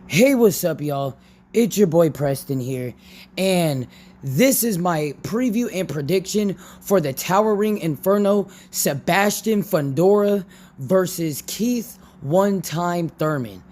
Hey, what's up, y'all? It's your boy Preston here, and this is my preview and prediction for the Towering Inferno Sebastian Fundora versus Keith One Time Thurman.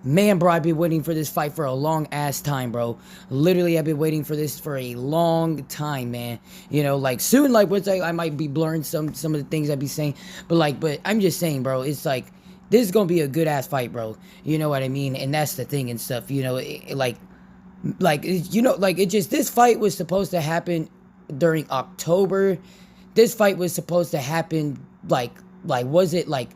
Man, bro, I've been waiting for this fight for a long ass time, bro. Literally, I've been waiting for this for a long time, man. You know, like soon, like what's like, I might be blurring some of the things I'd be saying, but I'm just saying, bro. It's like this is gonna be a good ass fight, bro. You know what I mean? And that's the thing and stuff. You know, it just this fight was supposed to happen during October. This fight was supposed to happen was it like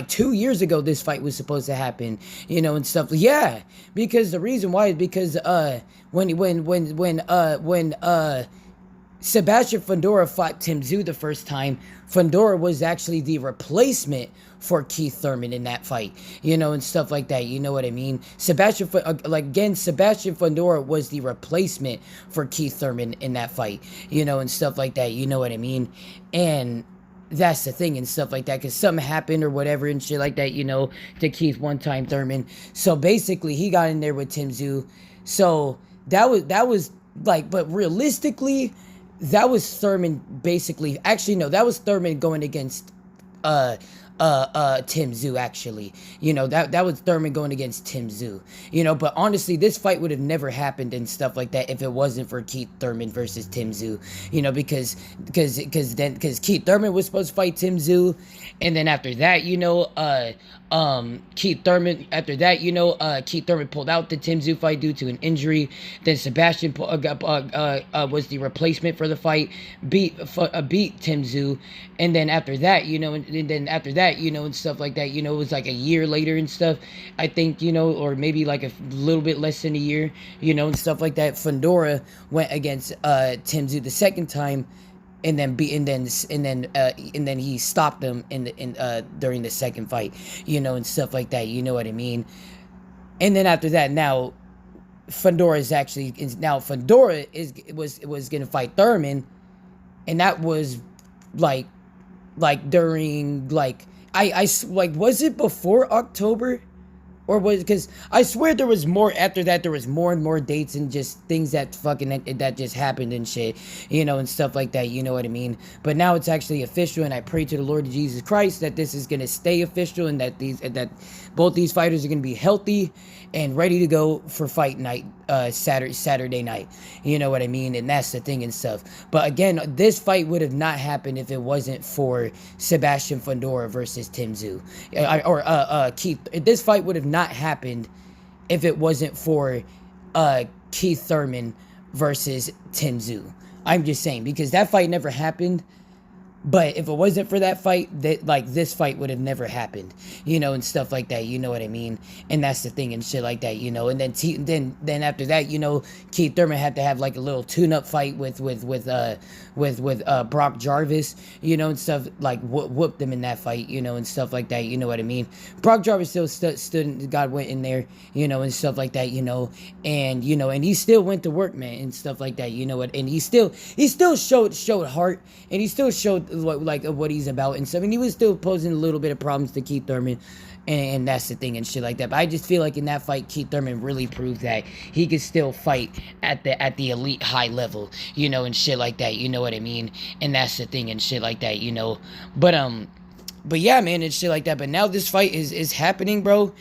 2 years ago this fight was supposed to happen, you know, and stuff. Yeah, because the reason why is because when Sebastian Fundora fought Tim Tszyu the first time, Fundora was actually the replacement for Keith Thurman in that fight, you know, and stuff like that. You know what I mean? Sebastian Fundora was the replacement for Keith Thurman in that fight, you know, and stuff like that. You know what I mean? And that's the thing and stuff like that, because something happened or whatever and shit like that, you know, to Keith One Time Thurman. So basically, he got in there with Tim Tszyu. So that was like, but realistically, that was Thurman basically. Actually, no, that was Thurman going against uh Tim Tszyu, actually. You know, that was Thurman going against Tim Tszyu. You know, but honestly, this fight would have never happened and stuff like that if it wasn't for Keith Thurman versus Tim Tszyu. You know, because Keith Thurman was supposed to fight Tim Tszyu, and then after that, you know, Keith Thurman pulled out the Tim Tszyu fight due to an injury. Then Sebastian was the replacement for the fight, beat Tim Tszyu, and then after that, you know, and then after that, you know, and stuff like that, you know, it was like a year later and stuff, I think, you know, or maybe like a little bit less than a year, you know, and stuff like that. Fundora went against Tim Tszyu the second time, and then he stopped him during the second fight, you know, and stuff like that. You know what I mean? And then after that, now Fundora was gonna fight Thurman, and that was like during was it before October? Or was, because I swear there was more after that. There was more and more dates and just things that just happened and shit, you know, and stuff like that. You know what I mean? But now it's actually official, and I pray to the Lord Jesus Christ that this is gonna stay official, and that both these fighters are gonna be healthy and ready to go for fight night, Saturday night. You know what I mean? And that's the thing and stuff. But again, this fight would have not happened if it wasn't for Sebastian Fundora versus Tim Tszyu, or Keith. This fight would have not happened if it wasn't for Keith Thurman versus Tim Tszyu. I'm just saying, because that fight never happened. But if it wasn't for that fight, this fight would have never happened, you know, and stuff like that. You know what I mean? And that's the thing and shit like that, you know. And then after that, you know, Keith Thurman had to have like a little tune-up fight with Brock Jarvis, you know, and stuff, like whooped him in that fight, you know, and stuff like that. You know what I mean? Brock Jarvis still stood, God went in there, you know, and stuff like that, you know, and he still went to work, man, and stuff like that. You know what? And he still showed heart, and he still showed what he's about and stuff, and he was still posing a little bit of problems to Keith Thurman, and that's the thing and shit like that. But I just feel like in that fight, Keith Thurman really proved that he could still fight at the elite high level, you know, and shit like that. You know what I mean? And that's the thing and shit like that, you know. But yeah, man, and shit like that. But now this fight is happening, bro,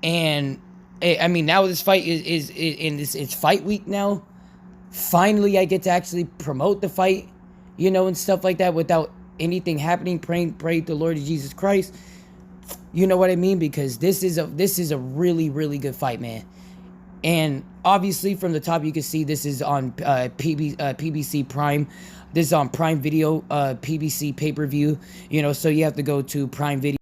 and I mean, now this fight is in this, it's fight week now. Finally, I get to actually promote the fight, you know, and stuff like that without anything happening. Pray to the Lord Jesus Christ. You know what I mean? Because this is a really, really good fight, man. And obviously from the top you can see this is on PBC Prime. This is on Prime Video, PBC pay-per-view, you know, so you have to go to Prime Video.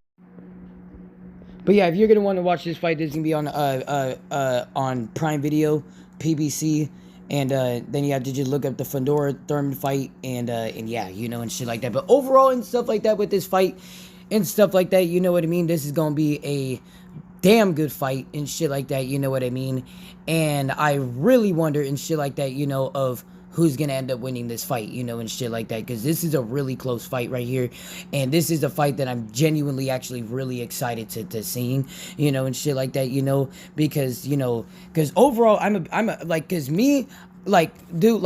But yeah, if you're gonna want to watch this fight, this is gonna be on Prime Video, PBC. And then you have to just look up the Fundora Thurman fight, and yeah, you know, and shit like that. But overall and stuff like that with this fight and stuff like that, you know what I mean? This is gonna be a damn good fight and shit like that, you know what I mean? And I really wonder and shit like that, you know, of who's gonna end up winning this fight, and shit like that, because this is a really close fight right here, and this is a fight that I'm genuinely actually really excited to seeing, and shit like that, because because overall because me, dude,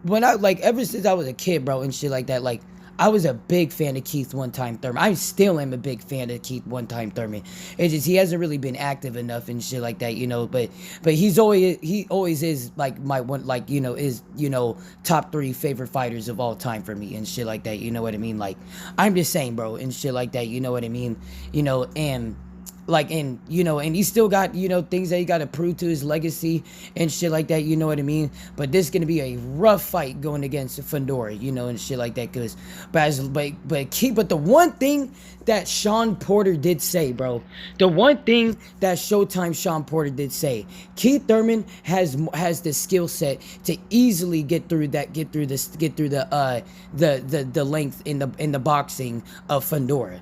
when I ever since I was a kid, bro, and shit like that, I was a big fan of Keith One Time Thurman. I still am a big fan of Keith One Time Thurman. It's just he hasn't really been active enough and shit like that, But he always is my one, is top 3 favorite fighters of all time for me and shit like that. You know what I mean? I'm just saying, bro, and shit like that. You know what I mean? And and he still got, things that he got to prove to his legacy and shit like that, you know what I mean? But this is going to be a rough fight going against Fundora, and shit like that, but the one thing that Sean Porter did say, bro, the one thing that Showtime Sean Porter did say, Keith Thurman has the skill set to easily get through the length in the boxing of Fundora,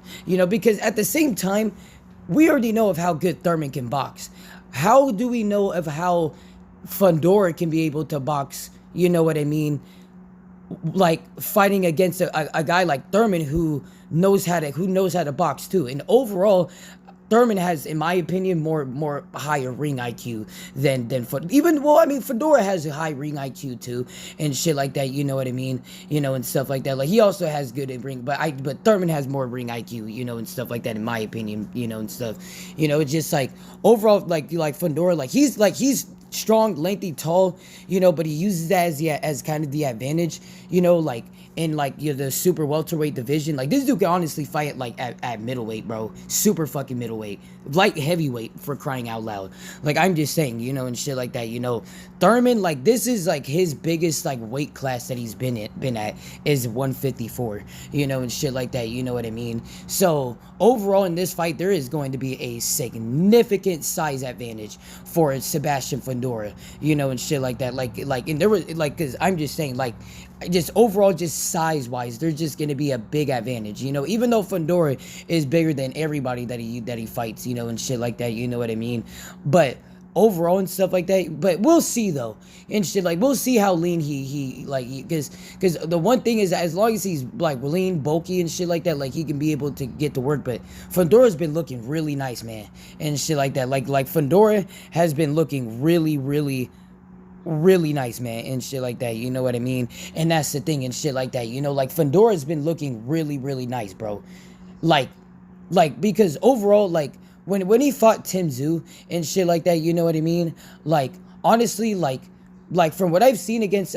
because at the same time, we already know of how good Thurman can box. How do we know of how Fundora can be able to box, you know what I mean? Fighting against a guy like Thurman who knows how to box too. And overall, Thurman has, in my opinion, more higher ring IQ than Fundora has a high ring IQ too, and shit like that. You know what I mean? And stuff like that. He also has good in ring, but Thurman has more ring IQ, and stuff like that. In my opinion, and stuff. It's just overall, Fundora, he's strong, lengthy, tall, but he uses that as kind of the advantage, in the super welterweight division. This dude can honestly fight at middleweight, bro. Super fucking middleweight. Light heavyweight, for crying out loud. I'm just saying, and shit like that, Thurman, this is his biggest weight class that he's been at is 154, and shit like that, you know what I mean? So overall in this fight, there is going to be a significant size advantage for Sebastian Fundora, and shit like that. And there was because I'm just saying, just overall, just size wise, there's just gonna be a big advantage, even though Fundora is bigger than everybody that he fights, and shit like that, you know what I mean? But overall and stuff like that, but we'll see though, and shit, we'll see how lean because the one thing is that as long as he's lean, bulky and shit like that, he can be able to get to work. But Fundora's been looking really nice, man, and shit like that. Fundora has been looking really nice, man, and shit like that, you know what I mean? And that's the thing and shit like that, Fundora's been looking really nice, bro. Because overall, when he fought Tim Tszyu and shit like that, you know what I mean? Honestly, from what I've seen against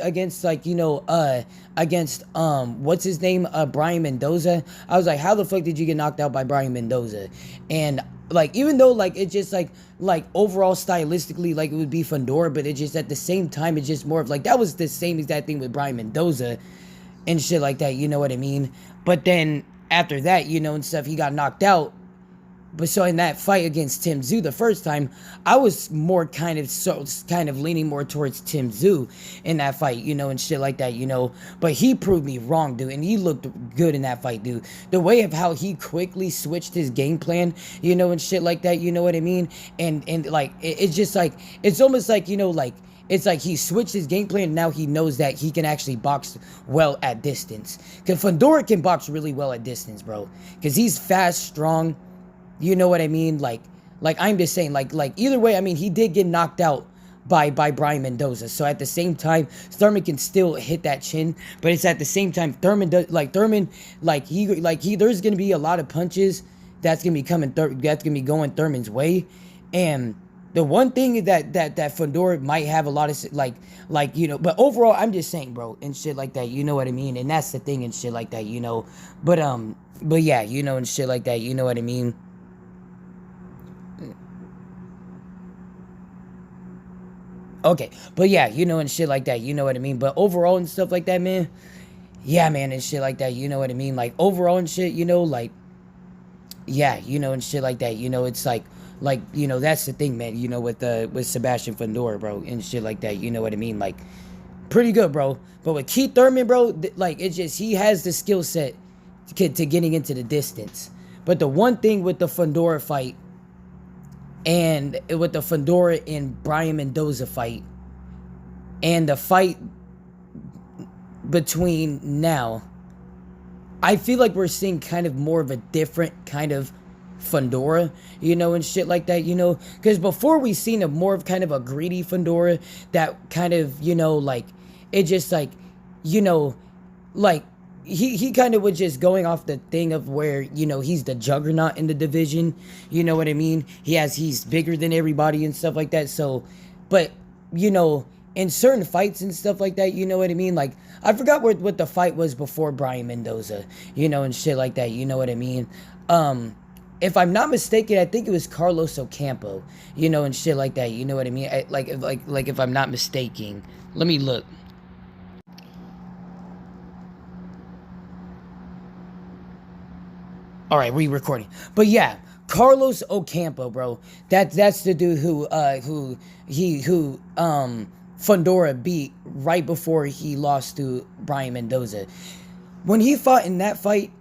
what's his name, Brian Mendoza, I was how the fuck did you get knocked out by Brian Mendoza? And even though it's just overall stylistically it would be Fundora, but it just at the same time it's just more of that was the same exact thing with Brian Mendoza and shit like that, you know what I mean? But then after that, and stuff, he got knocked out. But so in that fight against Tim Tszyu the first time, I was more kind of leaning more towards Tim Tszyu in that fight, and shit like that, But he proved me wrong, dude, and he looked good in that fight, dude. The way of how he quickly switched his game plan, and shit like that, you know what I mean? And it's just it's almost it's he switched his game plan, and now he knows that he can actually box well at distance. Because Fundora can box really well at distance, bro. Because he's fast, strong. You know what I mean? I'm just saying, either way, I mean, he did get knocked out by Brian Mendoza. So at the same time, Thurman can still hit that chin, but it's at the same time, Thurman there's gonna be a lot of punches that's gonna be going Thurman's way. And the one thing that Fundora might have a lot of but overall, I'm just saying, bro, and shit like that, you know what I mean? And that's the thing and shit like that, but yeah, and shit like that, you know what I mean? Okay, but yeah, and shit like that, you know what I mean? But overall and stuff like that, man, yeah, man, and shit like that, you know what I mean? Overall and shit, yeah, and shit like that, it's that's the thing, man, with Sebastian Fundora, bro, and shit like that, you know what I mean? Pretty good, bro. But with Keith Thurman, bro, it's just, he has the skill set to getting into the distance. But the one thing with the Fundora fight, and with the Fundora and Brian Mendoza fight, and the fight between now, I feel like we're seeing kind of more of a different kind of Fundora, and shit like that, because before we seen a more of kind of a greedy Fundora that kind of, like, it just like, you know, like, he kind of was just going off the thing of where, he's the juggernaut in the division, you know what I mean? He's bigger than everybody and stuff like that, so, but, in certain fights and stuff like that, you know what I mean? Like, I forgot what the fight was before Brian Mendoza, and shit like that, you know what I mean? If I'm not mistaken, I think it was Carlos Ocampo, and shit like that, you know what I mean? Like if I'm not mistaken. Let me look. All right, re-recording. But yeah, Carlos Ocampo, bro. That's the dude who Fundora beat right before he lost to Brian Mendoza. When he fought in that fight,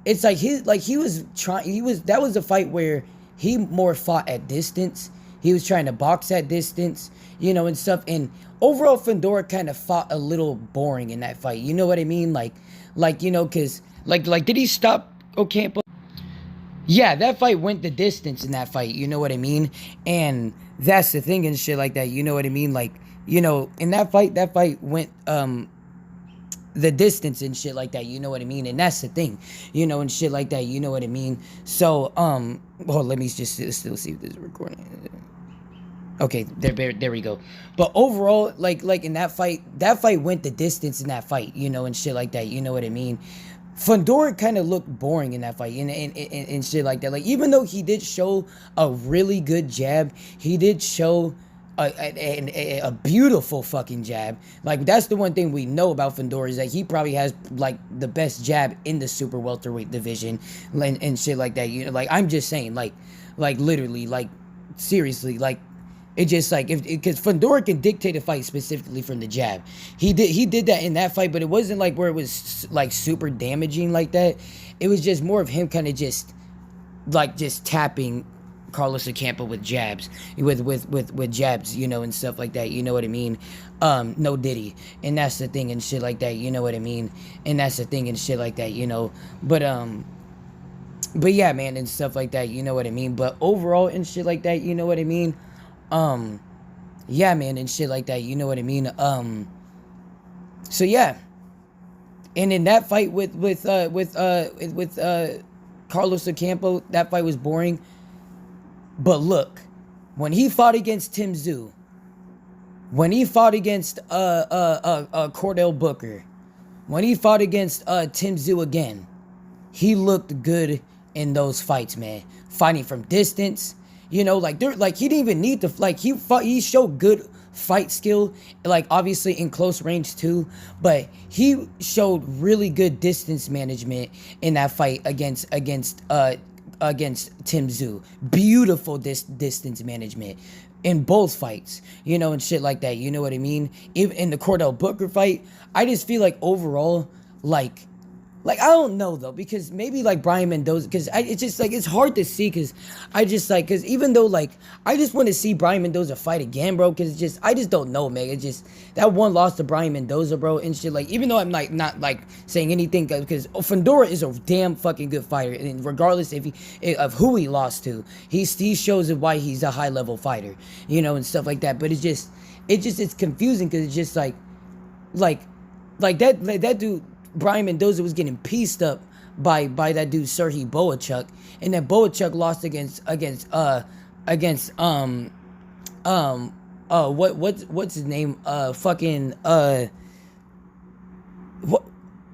it's like that was a fight where he more fought at distance. He was trying to box at distance, and stuff. And overall, Fundora kind of fought a little boring in that fight. You know what I mean? Cause did he stop Ocampo? Yeah, that fight went the distance in that fight, you know what I mean? And that's the thing and shit like that, you know what I mean? Like, in that fight went the distance and shit like that, you know what I mean? And that's the thing, and shit like that, you know what I mean? So, let me just still see if this is recording. Okay, there we go. But overall, like in that fight went the distance in that fight, and shit like that, you know what I mean? Fundora kind of looked boring in that fight and shit like that. Like, even though he did show a really good jab, he did show a beautiful fucking jab. Like, that's the one thing we know about Fundora is that he probably has, like, the best jab in the super welterweight division and shit like that. Like, I'm just saying, like literally, like, seriously, like, it just like because Fundora can dictate a fight specifically from the jab. He did that in that fight, but it wasn't like where it was like super damaging like that. It was just more of him kind of just tapping Carlos Ocampo with jabs, with jabs, and stuff like that. You know what I mean? No Diddy, and that's the thing and shit like that. You know what I mean? And that's the thing and shit like that. But yeah, man, and stuff like that. You know what I mean? But overall and shit like that. You know what I mean? Yeah, man, and shit like that, you know what I mean? So yeah, and in that fight with Carlos Ocampo, that fight was boring. But look, when he fought against Tim Tszyu, when he fought against Cordell Booker, when he fought against Tim Tszyu again, he looked good in those fights, man. Fighting from distance. He didn't even need to, like, he showed good fight skill, like, obviously in close range too, but he showed really good distance management in that fight against Tim Tszyu. Beautiful distance management in both fights, and shit like that, you know what I mean? Even in the Cordell Booker fight, I just feel like overall, like, I don't know, though, because maybe, like, Brian Mendoza, because it's just, like, it's hard to see, because because even though, like, I just want to see Brian Mendoza fight again, bro, because I just don't know, man. It's just, that one loss to Brian Mendoza, bro, and shit, like, even though I'm, like, not, like, saying anything, because Fundora is a damn fucking good fighter, and regardless of who he lost to, he shows why he's a high-level fighter, and stuff like that, but it's confusing, because it's just, like that dude, Brian Mendoza, was getting pieced up by that dude Serhii Boachuk, and then Boachuk lost against what's his name, what,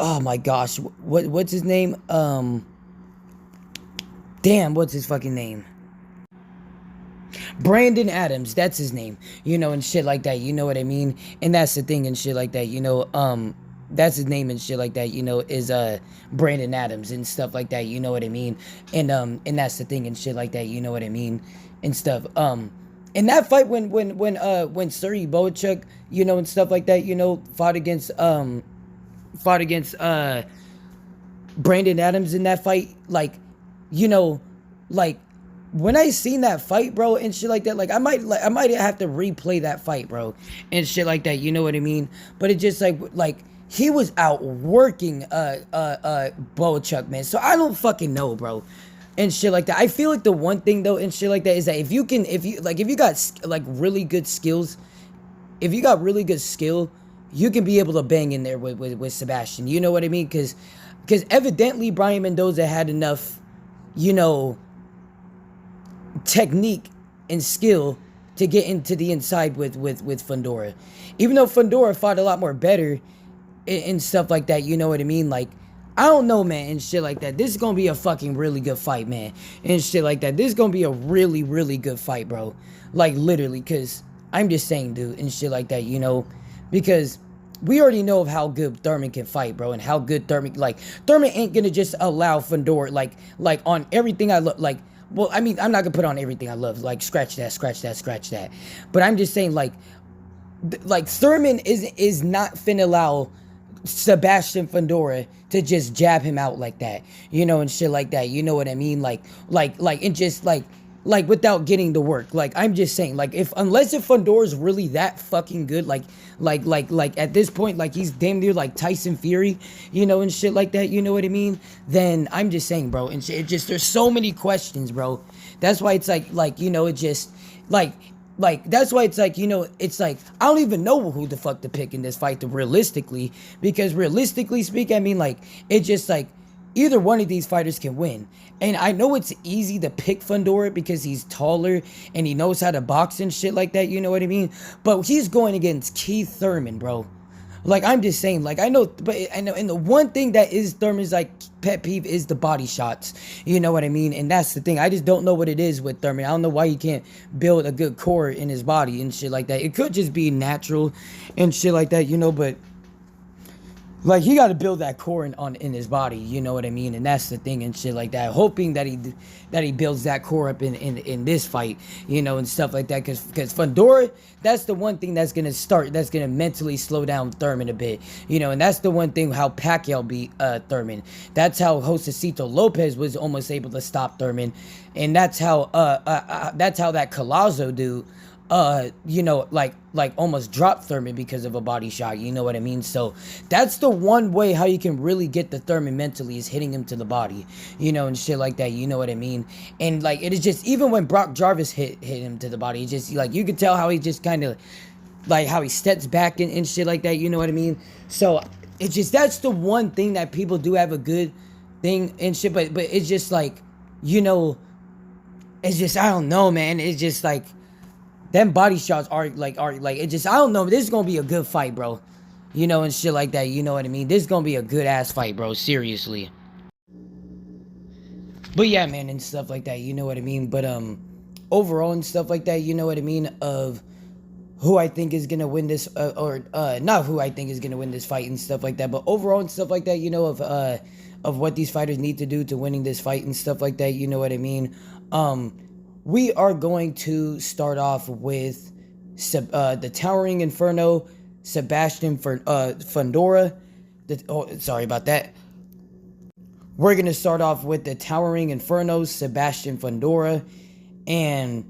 oh my gosh, what's his name, damn, what's his fucking name? Brandon Adams, that's his name, and shit like that, you know what I mean? And that's the thing and shit like that, that's his name and shit like that, is Brandon Adams and stuff like that, you know what I mean? And that's the thing and shit like that, you know what I mean? And stuff. In that fight when Serhii Boachuk, and stuff like that, fought against Brandon Adams in that fight, like, when I seen that fight, bro, and shit like that, like, I might have to replay that fight, bro, and shit like that, you know what I mean? But it just, like, he was out working Boachuk, man. So I don't fucking know, bro. And shit like that. I feel like the one thing though and shit like that is that if you got like really good skills, if you got really good skill, you can be able to bang in there with Sebastian. You know what I mean? Because evidently Brian Mendoza had enough, you know, technique and skill to get into the inside with Fundora. Even though Fundora fought a lot more better and stuff like that, you know what I mean? Like, I don't know, man, and shit like that. This is gonna be a fucking really good fight, man, and shit like that. This is gonna be a really, really good fight, bro. Like, literally, because I'm just saying, dude, and shit like that, you know, because we already know of how good Thurman can fight, bro, and how good Thurman ain't gonna just allow Fundora, like on everything I look, like, well, I mean, I'm not gonna put on everything I love, like, scratch that, scratch that, scratch that, but I'm just saying, like Thurman is not finna allow Sebastian Fundora to just jab him out like that, you know, and shit like that. You know what I mean? And just like without getting the work. Like, I'm just saying, like, unless if Fundora's really that fucking good, like at this point, like he's damn near like Tyson Fury, you know, and shit like that. You know what I mean? Then I'm just saying, bro, and it just there's so many questions, bro. That's why it's like you know, it just like that's why it's like, you know, it's like I don't even know who the fuck to pick in this fight, to realistically, because realistically speaking, I mean, like, it's just like either one of these fighters can win. And I know it's easy to pick Fundora because he's taller and he knows how to box and shit like that, you know what I mean? But he's going against Keith Thurman, bro. Like, I'm just saying, like, I know, and the one thing that is Thurman's, like, pet peeve is the body shots. You know what I mean? And that's the thing. I just don't know what it is with Thurman. I don't know why he can't build a good core in his body and shit like that. It could just be natural and shit like that, you know, but like, he got to build that core in his body, you know what I mean? And that's the thing and shit like that. Hoping that he builds that core up in this fight, you know, and stuff like that. Because Fundora, that's the one thing that's gonna mentally slow down Thurman a bit, you know. And that's the one thing how Pacquiao beat Thurman. That's how Josecito Lopez was almost able to stop Thurman, and that's how that Collazo dude, you know, like almost dropped Thurman because of a body shot, you know what I mean? So that's the one way how you can really get the Thurman mentally, is hitting him to the body, you know, and shit like that, you know what I mean? And like, it is just, even when Brock Jarvis hit him to the body, it just, like, you could tell how he just kind of, like, how he steps back and shit like that, you know what I mean? So it's just, that's the one thing that people do have a good thing and shit, but it's just like, you know, it's just, I don't know, man, it's just like, them body shots are like it just, I don't know, this is gonna be a good fight, bro, you know, and shit like that, you know what I mean? This is gonna be a good ass fight, bro, seriously. But yeah, man, and stuff like that, you know what I mean? But overall and stuff like that, you know what I mean, of who I think is gonna win this, or not who I think is gonna win this fight and stuff like that, but overall and stuff like that, you know, of what these fighters need to do to winning this fight and stuff like that, you know what I mean? We are going to start off with the Towering Inferno, Sebastian Fundora. Sorry about that. We're going to start off with the Towering Inferno, Sebastian Fundora. And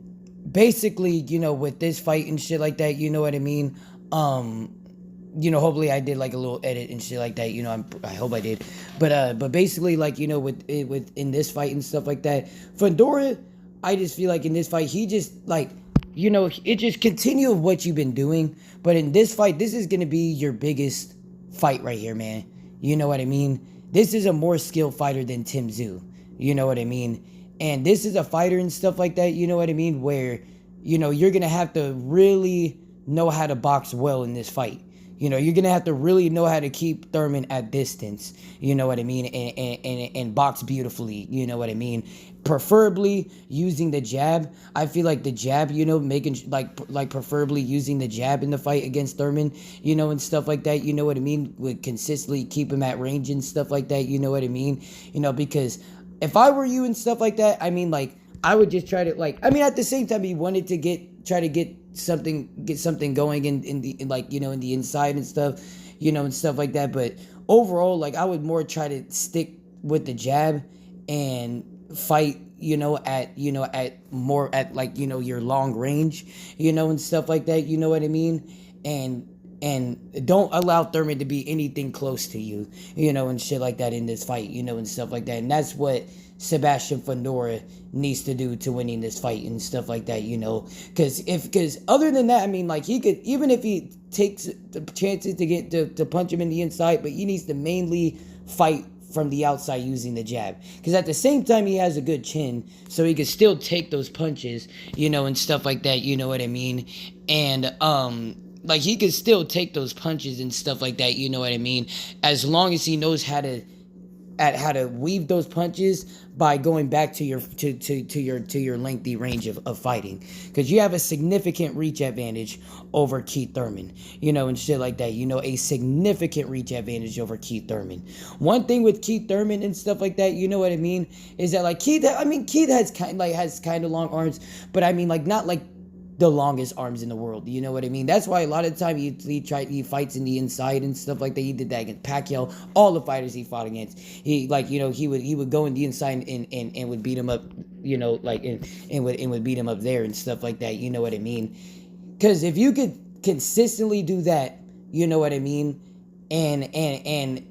basically, you know, with this fight and shit like that, you know what I mean? You know, hopefully I did like a little edit and shit like that, you know, I hope I did. But basically, like, you know, with in this fight and stuff like that, Fundora, I just feel like in this fight, he just, like, you know, it just continue of what you've been doing. But in this fight, this is going to be your biggest fight right here, man. You know what I mean? This is a more skilled fighter than Tim Tszyu. You know what I mean? And this is a fighter and stuff like that, you know what I mean? Where, you know, you're going to have to really know how to box well in this fight. You know, you're going to have to really know how to keep Thurman at distance, you know what I mean, and box beautifully, you know what I mean? Preferably using the jab. I feel like the jab, you know, making, like preferably using the jab in the fight against Thurman, you know, and stuff like that, you know what I mean? Would consistently keep him at range and stuff like that, you know what I mean? You know, because if I were you and stuff like that, I mean, like, I would just try to, like, I mean, at the same time, he wanted to try to get something going in like, you know, in the inside and stuff, you know, and stuff like that. But overall, like, I would more try to stick with the jab and fight, you know, at more at, like, you know, your long range, you know, and stuff like that, you know what I mean? And and don't allow Thurman to be anything close to you, and shit like that in this fight, and stuff like that. And that's what Sebastian Fundora needs to do to winning this fight and stuff like that, because other than that, I mean, like, he could, even if he takes the chances to get to punch him in the inside, but he needs to mainly fight from the outside using the jab, because at the same time he has a good chin, so he could still take those punches, and stuff like that, you know what I mean. And like, he could still take those punches and stuff like that, you know what I mean, as long as he knows how to weave those punches by going back to your lengthy range of fighting, because you have a significant reach advantage over Keith Thurman, and shit like that, a significant reach advantage over Keith Thurman. One thing with Keith Thurman and stuff like that, you know what I mean, is that, like, Keith has kind of long arms, but I mean, like, not like the longest arms in the world, you know what I mean? That's why a lot of the time he fights in the inside and stuff like that. He did that against Pacquiao. All the fighters he fought against, he would go in the inside and would beat him up, and would beat him up there and stuff like that, you know what I mean? Because if you could consistently do that, you know what I mean, and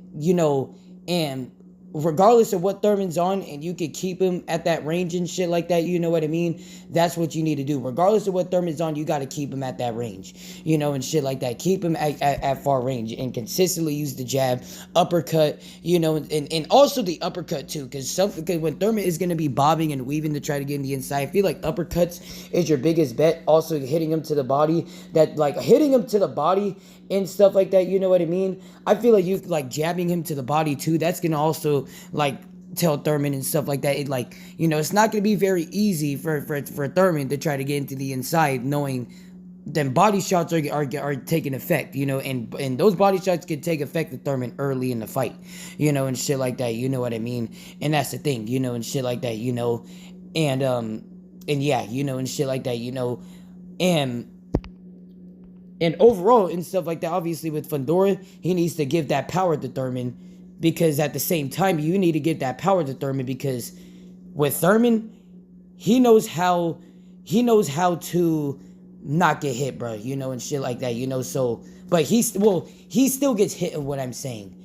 regardless of what Thurman's on, and you could keep him at that range and shit like that, you know what I mean? That's what you need to do. Regardless of what Thurman's on, you got to keep him at that range, and shit like that. Keep him at far range and consistently use the jab, uppercut, and also the uppercut too, because when Thurman is going to be bobbing and weaving to try to get in the inside, I feel like uppercuts is your biggest bet. Also hitting him to the body, and stuff like that, you know what I mean? I feel like you like jabbing him to the body too. That's gonna also like tell Thurman and stuff like that. It's not gonna be very easy for Thurman to try to get into the inside, knowing then body shots are taking effect, and those body shots can take effect to Thurman early in the fight, and shit like that, you know what I mean? And that's the thing, and shit like that, and yeah, and shit like that, and overall and stuff like that, obviously with Fundora, he needs to give that power to Thurman, because at the same time, you need to give that power to Thurman, because with Thurman, he knows how to not get hit, bro, and shit like that, so, but he still gets hit of what I'm saying.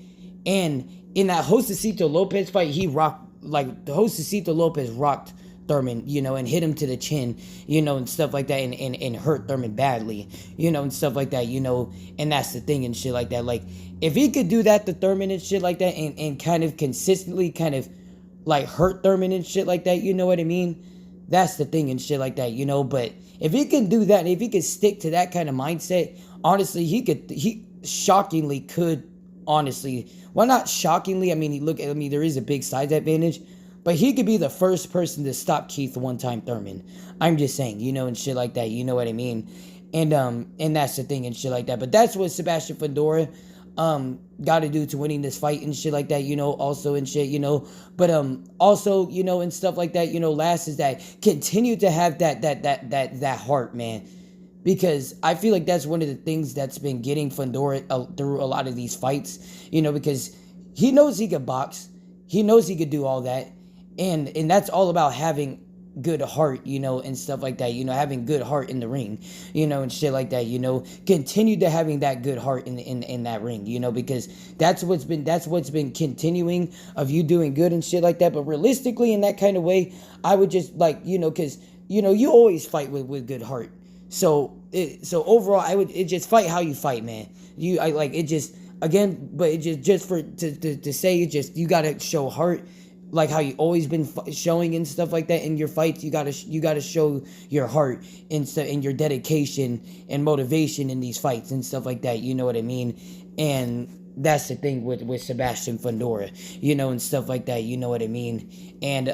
And in that Josecito Lopez fight, Josecito Lopez rocked Thurman, and hit him to the chin, and stuff like that, and hurt Thurman badly, and stuff like that, and that's the thing and shit like that. Like, if he could do that to Thurman and shit like that, and kind of consistently kind of like hurt Thurman and shit like that, you know what I mean? That's the thing and shit like that, but if he can do that, and if he could stick to that kind of mindset, honestly, he shockingly could, honestly, well, not shockingly, I mean, there is a big size advantage, but he could be the first person to stop Keith one-time Thurman. I'm just saying, and shit like that, you know what I mean? And that's the thing and shit like that. But that's what Sebastian Fundora got to do to winning this fight and shit like that, also and shit, but also, and stuff like that, last is that continue to have that heart, man, because I feel like that's one of the things that's been getting Fundora through a lot of these fights, because he knows he could box, he knows he could do all that, and that's all about having good heart, and stuff like that, having good heart in the ring, and shit like that, continue to having that good heart in that ring, because that's what's been continuing of you doing good and shit like that. But realistically, in that kind of way, I would just like, because you always fight with good heart, so overall, I would just fight how you fight, man. To say, you gotta show heart, like how you always been showing and stuff like that in your fights. You gotta show your heart and your dedication and motivation in these fights and stuff like that, you know what I mean? And that's the thing with Sebastian Fundora, and stuff like that, you know what I mean? And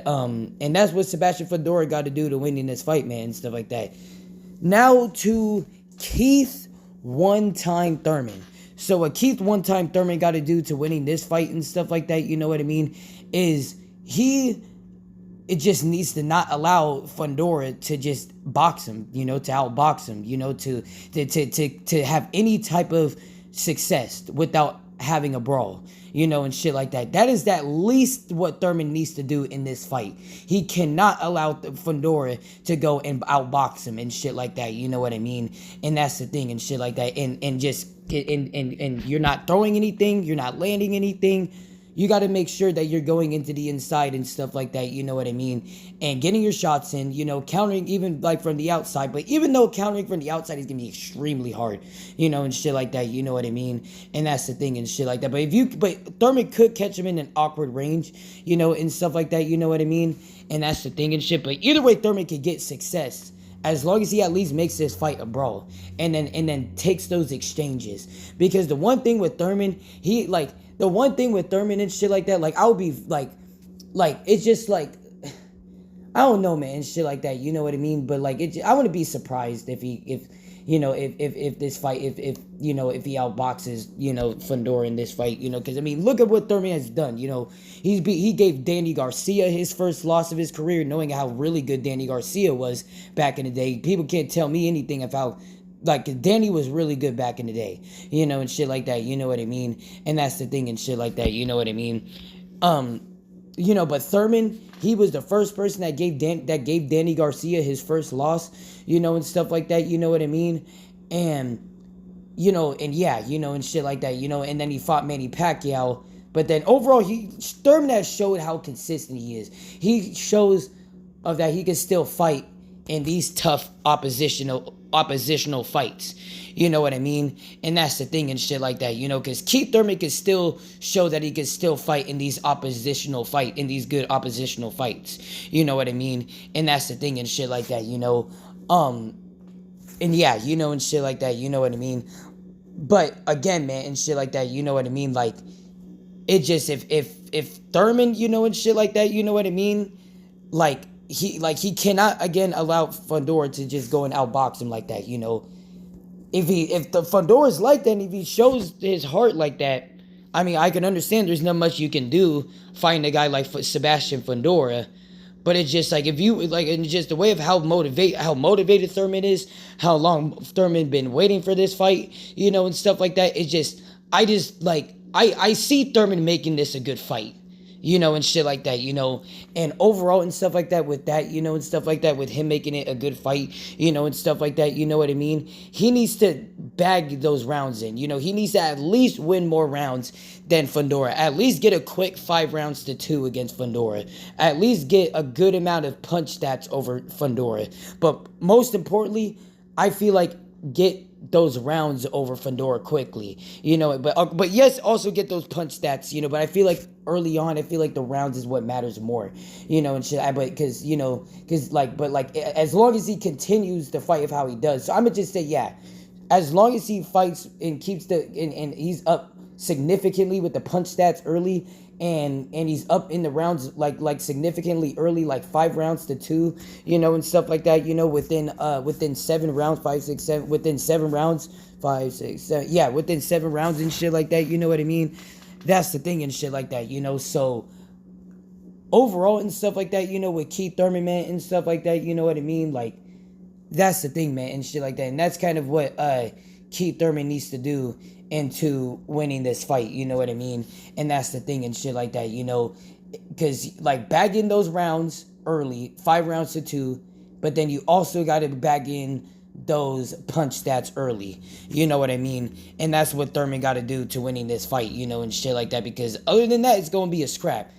that's what Sebastian Fundora got to do to win in this fight, man, and stuff like that. Now to Keith one-time Thurman. So what Keith one-time Thurman got to do to winning this fight and stuff like that, you know what I mean, is it just needs to not allow Fundora to just box him, to outbox him, to have any type of success without having a brawl, and shit like that. That is at least what Thurman needs to do in this fight. He cannot allow Fundora to go and outbox him and shit like that. You know what I mean? And that's the thing and shit like that. And just and you're not throwing anything, you're not landing anything. You got to make sure that you're going into the inside and stuff like that, you know what I mean? And getting your shots in, countering even like from the outside. But even though countering from the outside is going to be extremely hard, and shit like that, you know what I mean? And that's the thing and shit like that. But Thurman could catch him in an awkward range, and stuff like that, you know what I mean? And that's the thing and shit. But either way, Thurman could get success as long as he at least makes this fight a brawl and then takes those exchanges. Because the one thing with Thurman, the one thing with Thurman and shit like that, like, I would be, it's just, like, I don't know, man, shit like that, you know what I mean? But, like, I wouldn't be surprised if this fight, if he outboxes, Fundora in this fight, because, I mean, look at what Thurman has done, he gave Danny Garcia his first loss of his career, knowing how really good Danny Garcia was back in the day. People can't tell me anything about, like, Danny was really good back in the day, and shit like that, you know what I mean? And that's the thing and shit like that, you know what I mean? But Thurman, he was the first person that gave Danny Garcia his first loss, and stuff like that, you know what I mean? And, and shit like that, and then he fought Manny Pacquiao. But then overall, Thurman has showed how consistent he is. He shows that he can still fight in these tough oppositional fights, you know what I mean? And that's the thing and shit like that, because Keith Thurman can still show that he can still fight in these good oppositional fights, you know what I mean? And that's the thing and shit like that, and yeah, and shit like that, you know what I mean? But again, man, and shit like that, you know what I mean? Like, it just, if Thurman, and shit like that, you know what I mean? Like, he cannot again allow Fundora to just go and outbox him like that, If the Fundora's like that, and if he shows his heart like that, I mean, I can understand there's not much you can do fighting a guy like Sebastian Fundora. But it's just like, if you like, and just the way of how motivated Thurman is, how long Thurman been waiting for this fight, and stuff like that. It's just, I see Thurman making this a good fight, and shit like that, and overall and stuff like that with that, and stuff like that with him making it a good fight, and stuff like that, you know what I mean? He needs to bag those rounds in, he needs to at least win more rounds than Fundora, at least get a quick 5-2 against Fundora, at least get a good amount of punch stats over Fundora, but most importantly, I feel like get those rounds over Fundora quickly, but yes, also get those punch stats, but I feel like early on, I feel like the rounds is what matters more, and shit, as long as he continues to fight of how he does, so I'm gonna just say, yeah, as long as he fights and keeps and he's up significantly with the punch stats early, and he's up in the rounds like significantly early, like 5-2, and stuff like that, within 7 rounds, 5, 6, 7, within 7 rounds, 5, 6, 7, yeah, within 7 rounds and shit like that, you know what I mean? That's the thing and shit like that, so overall and stuff like that, with Keith Thurman, man, and stuff like that, you know what I mean? Like, that's the thing, man, and shit like that, and that's kind of what Keith Thurman needs to do into winning this fight, you know what I mean? And that's the thing and shit like that, because, like, bagging those rounds early, 5-2, but then you also got to bag in those punch stats early, you know what I mean? And that's what Thurman got to do to winning this fight, and shit like that, because other than that, it's going to be a scrap.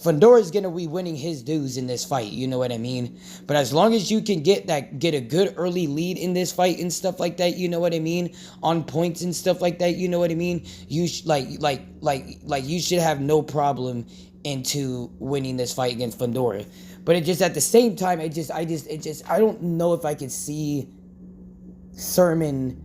Fundora's going to be winning his dues in this fight, you know what I mean? But as long as you can get a good early lead in this fight and stuff like that, you know what I mean? On points and stuff like that, you know what I mean? You you should have no problem into winning this fight against Fundora. But it just, at the same time, I don't know if I could see Thurman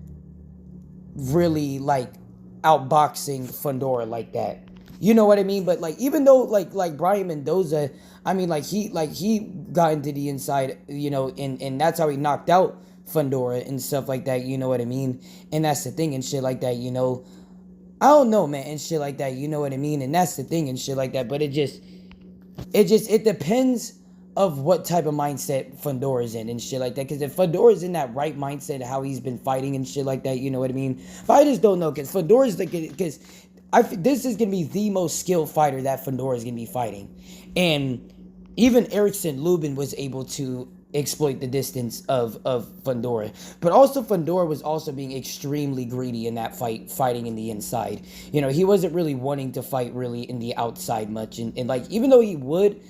really outboxing Fundora like that. You know what I mean? But even though like Brian Mendoza, I mean, he got into the inside, and that's how he knocked out Fundora and stuff like that, you know what I mean? And that's the thing and shit like that, I don't know, man, and shit like that, you know what I mean? And that's the thing and shit like that, but it depends of what type of mindset Fundora's in and shit like that. Because if Fundora's in that right mindset, how he's been fighting and shit like that, you know what I mean? But I just don't know, because Fundora's because this is gonna be the most skilled fighter that Fundora is gonna be fighting, and even Erickson Lubin was able to exploit the distance of Fundora. But also Fundora was also being extremely greedy in that fight, fighting in the inside. You know, he wasn't really wanting to fight really in the outside much, and like even though he would,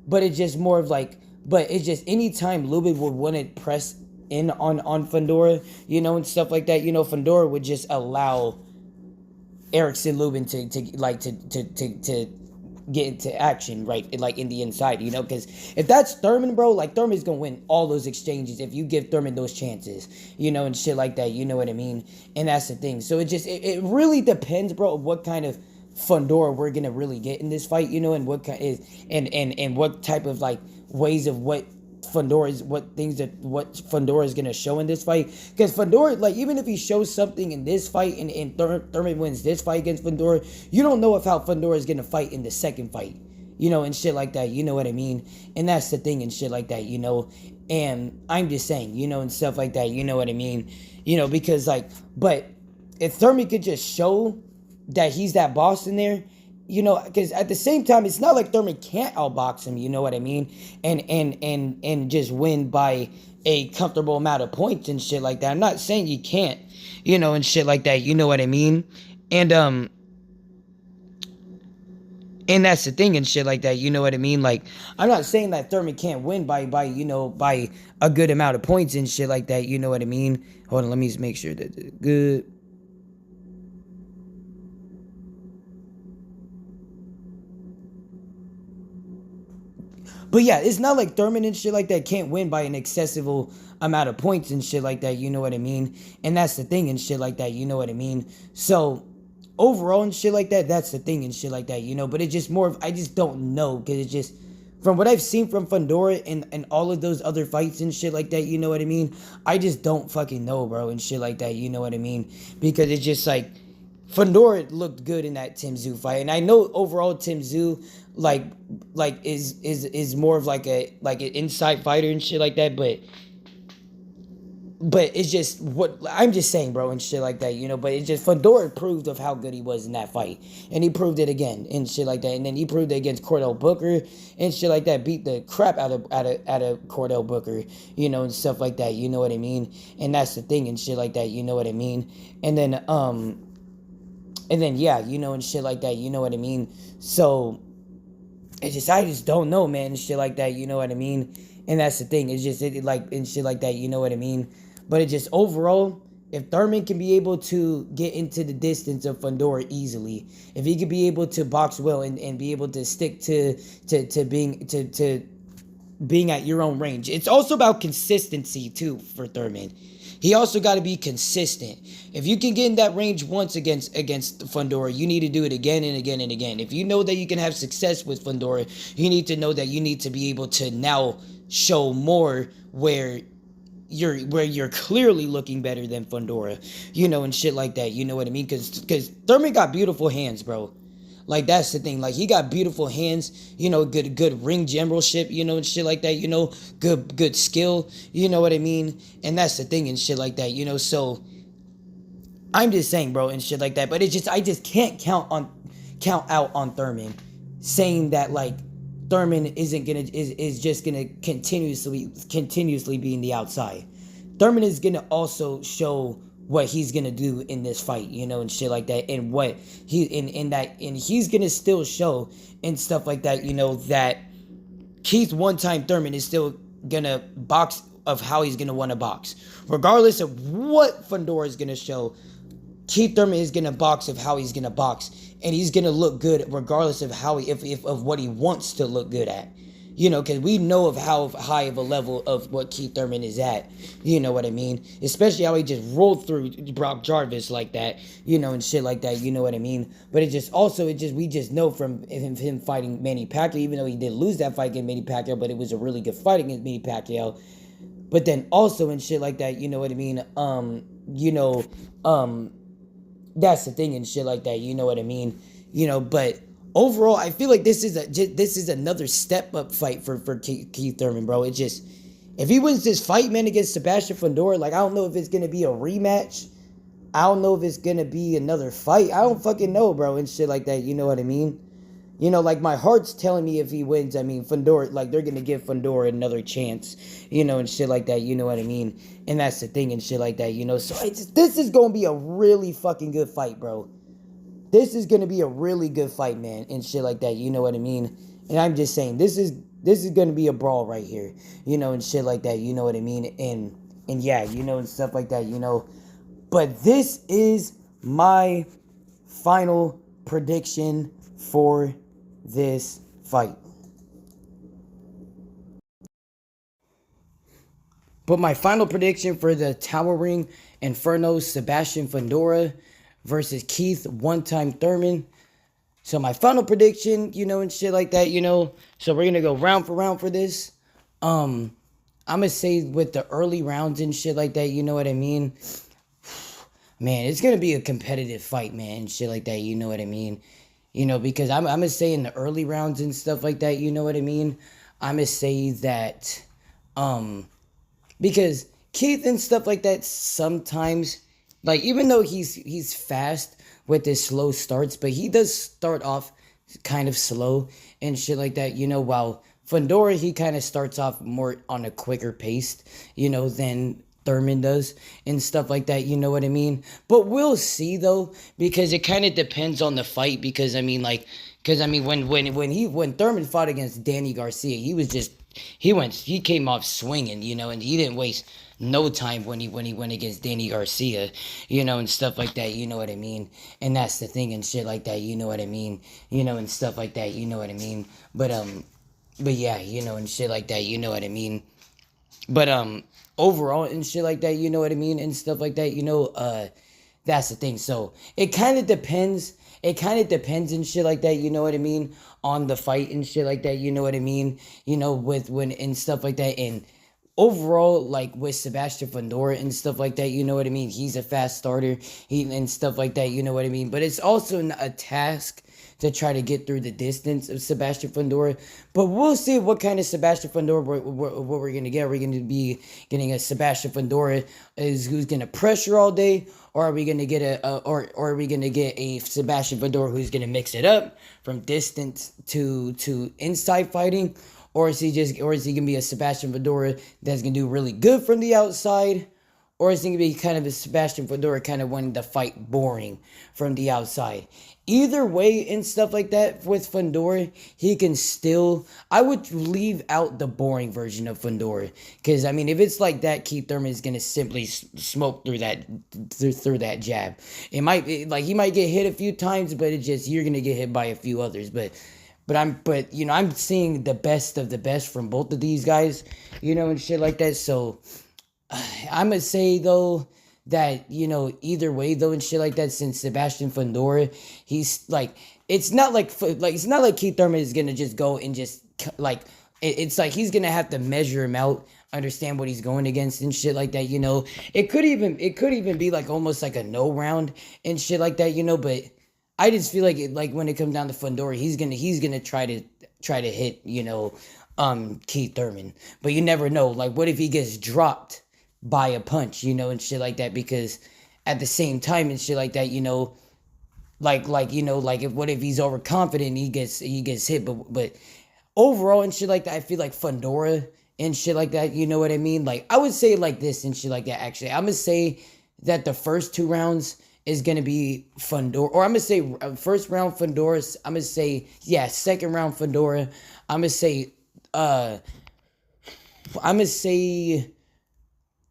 but it's just more of like, but it's just anytime Lubin would want to press in on Fundora, you know, and stuff like that, you know, Fundora would just allow Erickson Lubin to get into action, right? Like in the inside, you know, because if that's Thurman, bro, like Thurman's gonna win all those exchanges if you give Thurman those chances, you know, and shit like that, you know what I mean? And that's the thing. So it really depends, bro, what kind of Fundora we're gonna really get in this fight, you know, and what kind is and what type of like ways of what Fundora is gonna show in this fight. Because Fundora, like, even if he shows something in this fight and Thurman wins this fight against Fundora, you don't know if how Fundora is gonna fight in the second fight, you know, and shit like that, you know what I mean? And that's the thing and shit like that, you know. And I'm just saying, you know, and stuff like that, you know what I mean? You know, because like, but if Thurman could just show that he's that boss in there, you know, because at the same time, it's not like Thurman can't outbox him, you know what I mean, and just win by a comfortable amount of points and shit like that. I'm not saying you can't, you know, and shit like that, you know what I mean, and that's the thing and shit like that, you know what I mean. Like, I'm not saying that Thurman can't win by you know, by a good amount of points and shit like that, you know what I mean. Hold on, let me just make sure that good. But yeah, it's not like Thurman and shit like that can't win by an excessive amount of points and shit like that, you know what I mean? And that's the thing and shit like that, you know what I mean? So, overall and shit like that, that's the thing and shit like that, you know? But it's just more of, I just don't know, because it's just, from what I've seen from Fundora and all of those other fights and shit like that, you know what I mean? I just don't fucking know, bro, and shit like that, you know what I mean? Because it's just like, Fundora looked good in that Tim Tszyu fight, and I know overall Tim Tszyu is more of like an inside fighter and shit like that, but it's just what I'm just saying, bro, and shit like that, you know. But it's just Fundora proved of how good he was in that fight, and he proved it again and shit like that, and then he proved it against Cordell Booker and shit like that, beat the crap out of Cordell Booker, you know, and stuff like that, you know what I mean. And that's the thing and shit like that, you know what I mean. And then yeah, you know, and shit like that, you know what I mean. So it's just, I just don't know, man, and shit like that, you know what I mean. And that's the thing, it's just like and shit like that, you know what I mean. But it just overall, if Thurman can be able to get into the distance of Fundora easily, if he could be able to box well and be able to stick to being at your own range, it's also about consistency too for Thurman. He also got to be consistent. If you can get in that range once against Fundora, you need to do it again and again and again. If you know that you can have success with Fundora, you need to know that you need to be able to now show more where you're clearly looking better than Fundora, you know, and shit like that, you know what I mean? Because Thurman got beautiful hands, bro. Like, that's the thing. Like, he got beautiful hands, you know, good ring generalship, you know, and shit like that, you know, good skill, you know what I mean? And that's the thing and shit like that, you know. So I'm just saying, bro, and shit like that. But it's just, I just can't count out on Thurman, saying that like Thurman is just gonna continuously be in the outside. Thurman is gonna also show what he's gonna do in this fight, you know, and shit like that, and what he and he's gonna still show and stuff like that, you know, that Keith one-time Thurman is still gonna box of how he's gonna want to box, regardless of what Fundora is gonna show. Keith Thurman is gonna box of how he's gonna box, and he's gonna look good regardless of how of what he wants to look good at. You know, because we know of how high of a level of what Keith Thurman is at. You know what I mean? Especially how he just rolled through Brock Jarvis like that, you know, and shit like that. You know what I mean? But we just know from him fighting Manny Pacquiao, even though he did lose that fight against Manny Pacquiao, but it was a really good fight against Manny Pacquiao. But then also and shit like that, you know what I mean? That's the thing and shit like that. You know what I mean? You know, but overall, I feel like this is another step up fight for Keith Thurman, bro. It just, if he wins this fight, man, against Sebastian Fundora, like, I don't know if it's gonna be a rematch. I don't know if it's gonna be another fight. I don't fucking know, bro, and shit like that. You know what I mean? You know, like my heart's telling me if he wins, I mean, Fundora, like they're gonna give Fundora another chance, you know, and shit like that. You know what I mean? And that's the thing and shit like that. You know, so this is gonna be a really fucking good fight, bro. This is gonna be a really good fight, man, and shit like that. You know what I mean? And I'm just saying, this is gonna be a brawl right here, you know, and shit like that. You know what I mean? And yeah, you know, and stuff like that. You know, but this is my final prediction for this fight. But my final prediction for the Towering Inferno, Sebastian Fundora versus Keith One Time Thurman. So my final prediction, you know, and shit like that, you know. So we're gonna go round for round for this. I'm gonna say with the early rounds and shit like that, you know what I mean? Man, it's gonna be a competitive fight, man, and shit like that, you know what I mean? You know, because I'm gonna say in the early rounds and stuff like that, you know what I mean? I'm gonna say that, because Keith and stuff like that sometimes, like even though he's fast with his slow starts, but he does start off kind of slow and shit like that, you know, while Fundora, he kind of starts off more on a quicker pace, you know, than Thurman does and stuff like that, you know what I mean? But we'll see though, because it kind of depends on the fight. Because I mean, like, because I mean, when Thurman fought against Danny Garcia, he was just he came off swinging, you know, and he didn't waste no time when he went against Danny Garcia, you know, and stuff like that, you know what I mean? And that's the thing and shit like that, you know what I mean? You know, and stuff like that, you know what I mean? But yeah, you know, and shit like that, you know what I mean? But overall and shit like that, you know what I mean, and stuff like that, you know, that's the thing. So it kind of depends. It kind of depends and shit like that, you know what I mean, on the fight and shit like that, you know what I mean, you know, with when and stuff like that. And overall, like with Sebastian Fundora and stuff like that, you know what I mean. He's a fast starter, and stuff like that, you know what I mean. But it's also a task to try to get through the distance of Sebastian Fundora. But we'll see what kind of Sebastian Fundora what we're gonna get. Are we gonna be getting a Sebastian Fundora who's gonna pressure all day, or are we gonna get or are we gonna get a Sebastian Fundora who's gonna mix it up from distance to inside fighting? Or is he gonna be a Sebastian Fundora that's gonna do really good from the outside? Or is he gonna be kind of a Sebastian Fundora kind of wanting the fight boring from the outside? Either way and stuff like that with Fundora, he can still. I would leave out the boring version of Fundora, because I mean, if it's like that, Keith Thurman is gonna simply smoke through that jab. He might get hit a few times, but you're gonna get hit by a few others. But you know, I'm seeing the best of the best from both of these guys, you know, and shit like that. So I'm gonna say though that, you know, either way though and shit like that, since Sebastian Fundora, he's like, it's not like Keith Thurman is gonna just go and just like it's like he's gonna have to measure him out, understand what he's going against and shit like that, you know. It could even be like almost like a no round and shit like that, you know. But I just feel like when it comes down to Fundora, he's gonna try to hit, you know, Keith Thurman. But you never know. Like, what if he gets dropped by a punch, you know, and shit like that? Because at the same time and shit like that, you know, what if he's overconfident and he gets hit? But overall and shit like that, I feel like Fundora and shit like that, you know what I mean? Like, I would say like this and shit like that. Actually, I'm gonna say that the first two rounds is gonna be Fundora, or I'm gonna say first round Fundora. I'm gonna say, yeah, second round Fundora. I'm gonna say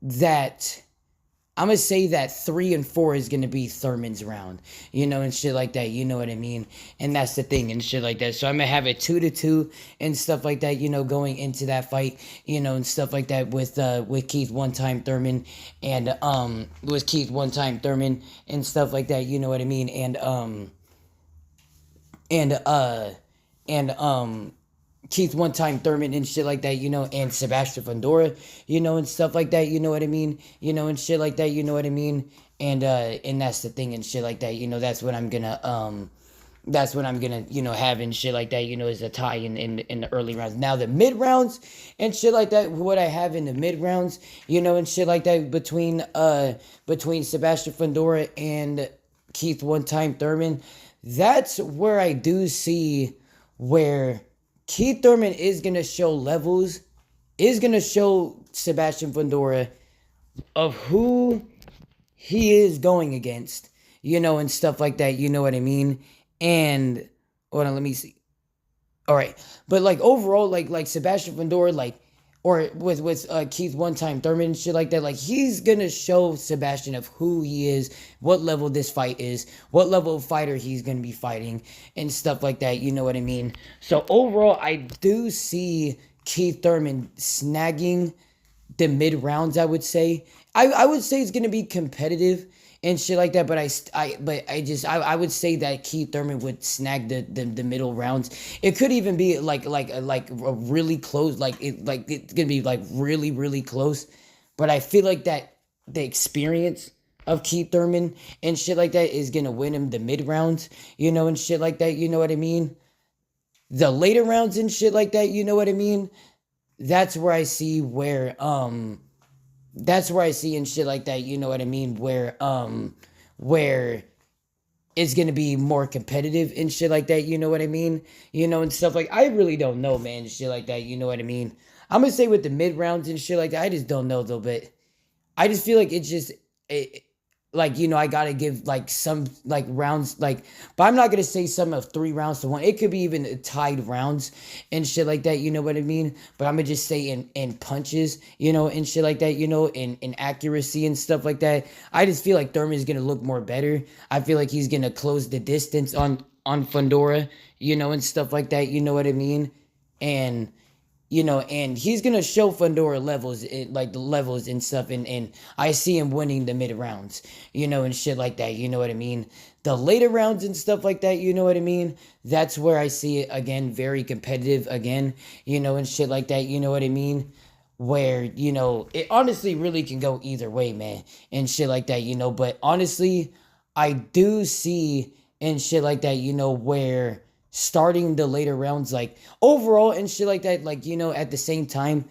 that I'm gonna say that 3 and 4 is gonna be Thurman's round, you know, and shit like that, you know what I mean? And that's the thing and shit like that. So I'm gonna have it 2-2 and stuff like that, you know, going into that fight, you know, and stuff like that with Keith One Time Thurman and and stuff like that, you know what I mean? And Keith One Time Thurman and shit like that, you know, and Sebastian Fundora, you know, and stuff like that, you know what I mean, you know, and shit like that, you know what I mean, and that's the thing and shit like that, you know. That's what I'm gonna that's what I'm gonna, have and shit like that, is a tie in the early rounds. Now the mid rounds and shit like that, what I have in the mid rounds, and shit like that between Sebastian Fundora and Keith One Time Thurman, that's where I do see where Keith Thurman is gonna show levels, is gonna show Sebastian Fundora of who he is going against, and stuff like that, you know what I mean? And hold on, let me see. All right, but like overall, like Sebastian Fundora, like or with Keith One Time Thurman and shit like that, like he's gonna show Sebastian of who he is, what level this fight is, what level of fighter he's gonna be fighting, and stuff like that. You know what I mean? So overall, I do see Keith Thurman snagging the mid rounds. I would say. I would say it's gonna be competitive and shit like that. But I would say that Keith Thurman would snag the middle rounds. It could even be like a really close, it's gonna be like really close. But I feel like that the experience of Keith Thurman and shit like that is gonna win him the mid rounds, and shit like that. You know what I mean? The later rounds and shit like that. You know what I mean? That's where I see where that's where I see and shit like that, you know what I mean, where it's gonna be more competitive and shit like that, you know what I mean? And stuff like I really don't know, man, shit like that, you know what I mean? I'm gonna say with the mid rounds and shit like that, I just don't know though, but I just feel like it's just like I gotta give like some like rounds like, but I'm not gonna say some of 3 rounds to 1. It could be even tied rounds and shit like that. You know what I mean? But I'm gonna just say in punches, and shit like that. In accuracy and stuff like that. I just feel like Thurman's gonna look more better. I feel like he's gonna close the distance on Fundora, and stuff like that. You know what I mean? And and he's gonna show Fundora levels, like the levels and stuff, and I see him winning the mid rounds, and shit like that. You know what I mean? The later rounds and stuff like that. You know what I mean? That's where I see it again, very competitive again, and shit like that. You know what I mean? Where it honestly really can go either way, man, and shit like that. But honestly, I do see and shit like that. Where starting the later rounds, like overall and shit like that, like at the same time,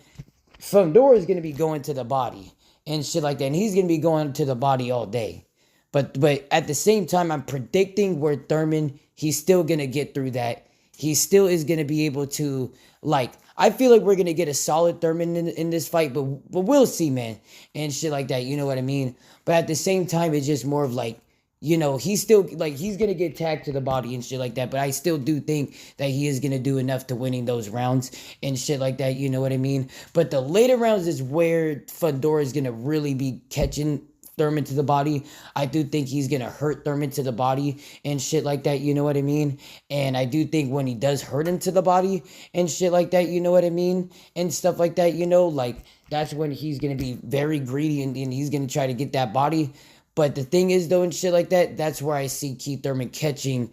Fundora is gonna be going to the body and shit like that, and he's gonna be going to the body all day. But at the same time, I'm predicting where Thurman, he's still gonna get through that. He still is gonna be able to like. I feel like we're gonna get a solid Thurman in this fight, but we'll see, man, and shit like that. You know what I mean? But at the same time, it's just more of like he's still like he's gonna get tagged to the body and shit like that. But I still do think that he is gonna do enough to winning those rounds and shit like that. You know what I mean? But the later rounds is where Fundora is gonna really be catching Thurman to the body. I do think he's gonna hurt Thurman to the body and shit like that. You know what I mean? And I do think when he does hurt him to the body and shit like that, you know what I mean, and stuff like that. Like that's when he's gonna be very greedy and he's gonna try to get that body. But the thing is, though, and shit like that, that's where I see Keith Thurman catching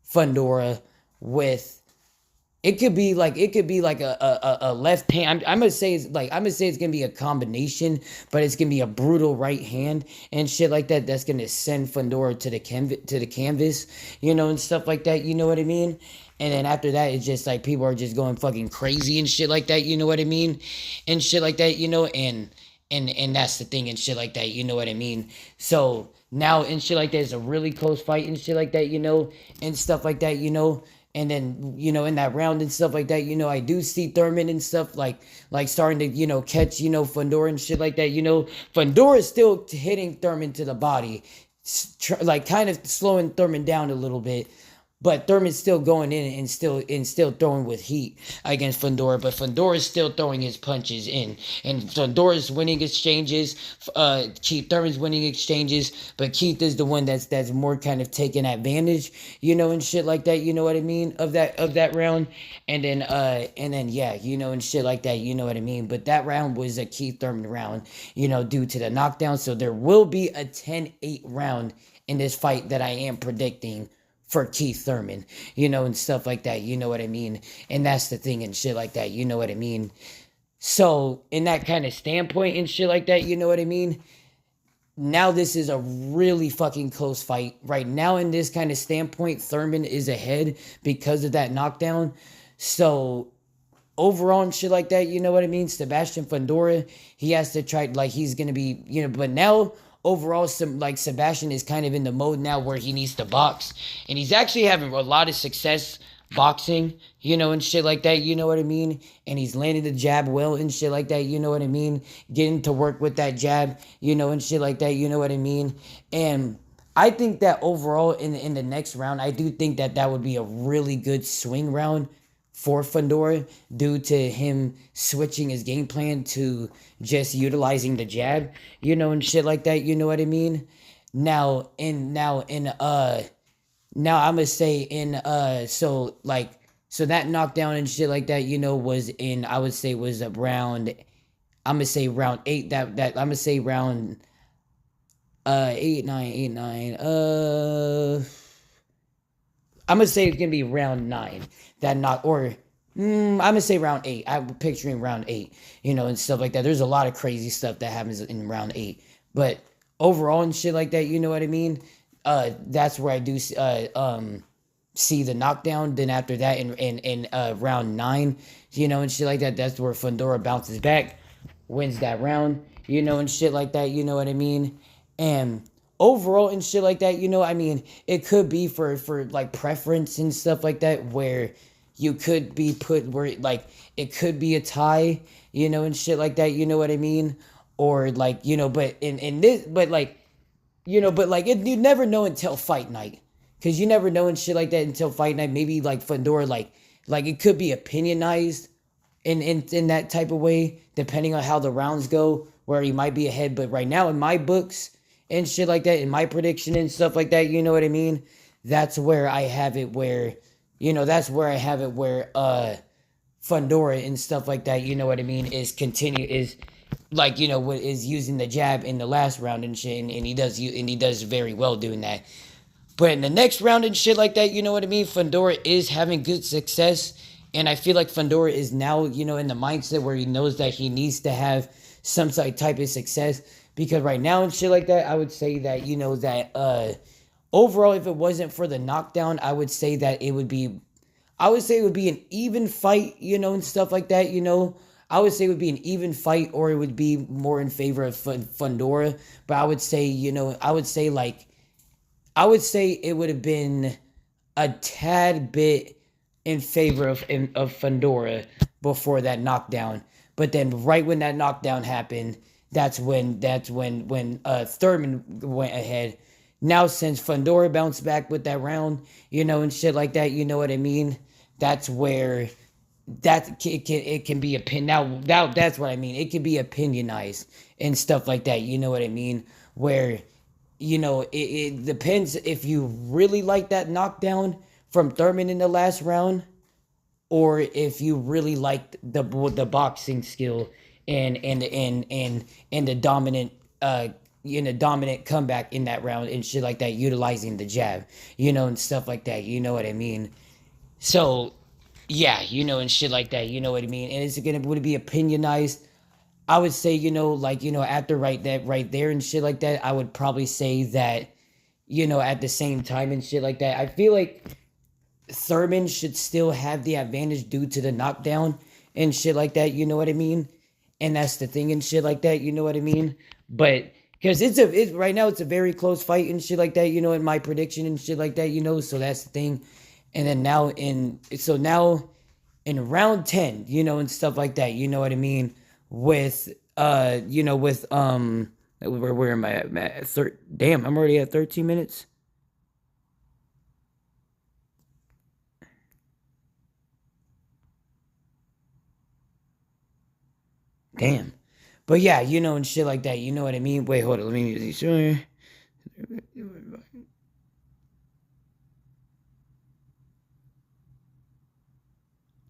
Fundora with. It could be like a left hand. I'm gonna say it's gonna be a combination, but it's gonna be a brutal right hand and shit like that. That's gonna send Fundora to the canvas, and stuff like that. You know what I mean? And then after that, it's just like people are just going fucking crazy and shit like that. You know what I mean? And shit like that. And that's the thing and shit like that, you know what I mean? So now and shit like that is a really close fight and shit like that, and stuff like that, and then in that round and stuff like that, I do see Thurman and stuff like starting to catch Fundora and shit like that. Fundora is still hitting Thurman to the body, like kind of slowing Thurman down a little bit. But Thurman's still going in and still throwing with heat against Fundora. But Fundora's still throwing his punches in. And Fundora's winning exchanges. Keith Thurman's winning exchanges. But Keith is the one that's more kind of taking advantage, and shit like that, you know what I mean, of that round. And then yeah, and shit like that, you know what I mean. But that round was a Keith Thurman round, due to the knockdown. So there will be a 10-8 round in this fight that I am predicting for Keith Thurman, and stuff like that, you know what I mean? And that's the thing and shit like that, you know what I mean? So, in that kind of standpoint and shit like that, you know what I mean? now this is a really fucking close fight. Right now, in this kind of standpoint, Thurman is ahead because of that knockdown. So overall and shit like that, you know what I mean? Sebastian Fundora, he has to try, like, he's gonna be, but now overall, some like Sebastian is kind of in the mode now where he needs to box, and he's actually having a lot of success boxing, and shit like that, you know what I mean? And he's landing the jab well and shit like that, you know what I mean? Getting to work with that jab, and shit like that, you know what I mean? And I think that overall in the next round, I do think that that would be a really good swing round for Fundora due to him switching his game plan to just utilizing the jab, and shit like that, you know what I mean? Now I'm gonna say so that knockdown and shit like that, was in, I would say, was around, I'm gonna say round 8, that I'm gonna say round 8 9 I'm gonna say it's gonna be round 9 that knock, or I'm gonna say round 8. I'm picturing round 8, and stuff like that. There's a lot of crazy stuff that happens in round 8, but overall and shit like that, you know what I mean? That's where I do see the knockdown. Then after that, in round 9, and shit like that, that's where Fundora bounces back, wins that round, and shit like that, you know what I mean? And overall and shit like that, I mean, it could be for like preference and stuff like that, where you could be put where, like, it could be a tie, and shit like that, you know what I mean? Or like, but in this, but like, you never know until fight night, because you never know and shit like that until fight night. Maybe like Fundora, like it could be opinionized in that type of way, depending on how the rounds go, where he might be ahead. But right now, in my books and shit like that, in my prediction and stuff like that, you know what I mean? That's where I have it where, Fundora and stuff like that, you know what I mean, is like, is using the jab in the last round and shit, and he does very well doing that. But in the next round and shit like that, you know what I mean, Fundora is having good success, and I feel like Fundora is now, in the mindset where he knows that he needs to have some type of success, because right now and shit like that, I would say that, overall, if it wasn't for the knockdown, I would say it would be an even fight, and stuff like that, I would say it would be an even fight, or it would be more in favor of Fundora. But I would say, it would have been a tad bit in favor of Fundora before that knockdown. But then right when that knockdown happened, that's when Thurman went ahead. Now, since Fundora bounced back with that round, and shit like that, you know what I mean? That's where it can be now that's what I mean. It can be opinionized and stuff like that, you know what I mean? Where, it depends if you really like that knockdown from Thurman in the last round, or if you really liked the boxing skill and the dominant dominant comeback in that round and shit like that, utilizing the jab, and stuff like that, you know what I mean? So yeah, and shit like that, you know what I mean? And would it be opinionized? I would say, after right there and shit like that, I would probably say that, at the same time and shit like that, I feel like Thurman should still have the advantage due to the knockdown and shit like that, you know what I mean? And that's the thing and shit like that, you know what I mean? But because right now it's a very close fight and shit like that, in my prediction and shit like that, so that's the thing. And then now in round 10, and stuff like that, you know what I mean? With where am I at? Damn, I'm already at 13 minutes. Damn. But yeah, and shit like that, you know what I mean? Wait, hold on, let me be sure.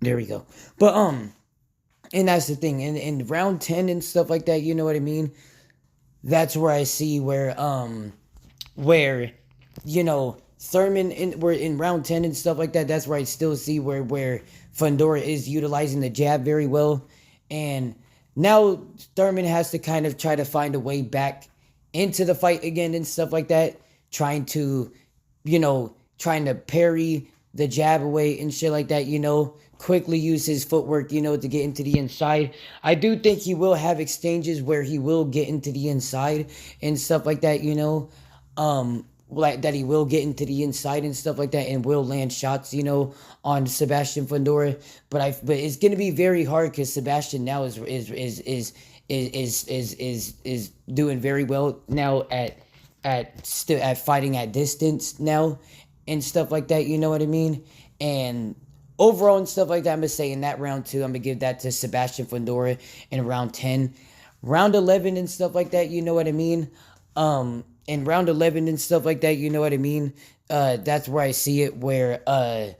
There we go. But and that's the thing. In round 10 and stuff like that, you know what I mean? That's where I see where Thurman we're in round 10 and stuff like that. That's where I still see where Fundora is utilizing the jab very well. And now Thurman has to kind of try to find a way back into the fight again and stuff like that, trying to, trying to parry the jab away and shit like that, quickly use his footwork, to get into the inside. I do think he will have exchanges where he will get into the inside and stuff like that, like that he will get into the inside and stuff like that and will land shots, on Sebastian Fundora. But it's gonna be very hard because Sebastian now is doing very well now at fighting at distance now and stuff like that, you know what I mean? And overall and stuff like that, I'm gonna say in that round 2, I'm gonna give that to Sebastian Fundora in round 10. Round 11 and stuff like that, you know what I mean? In round 11 and stuff like that, you know what I mean? That's where I see it I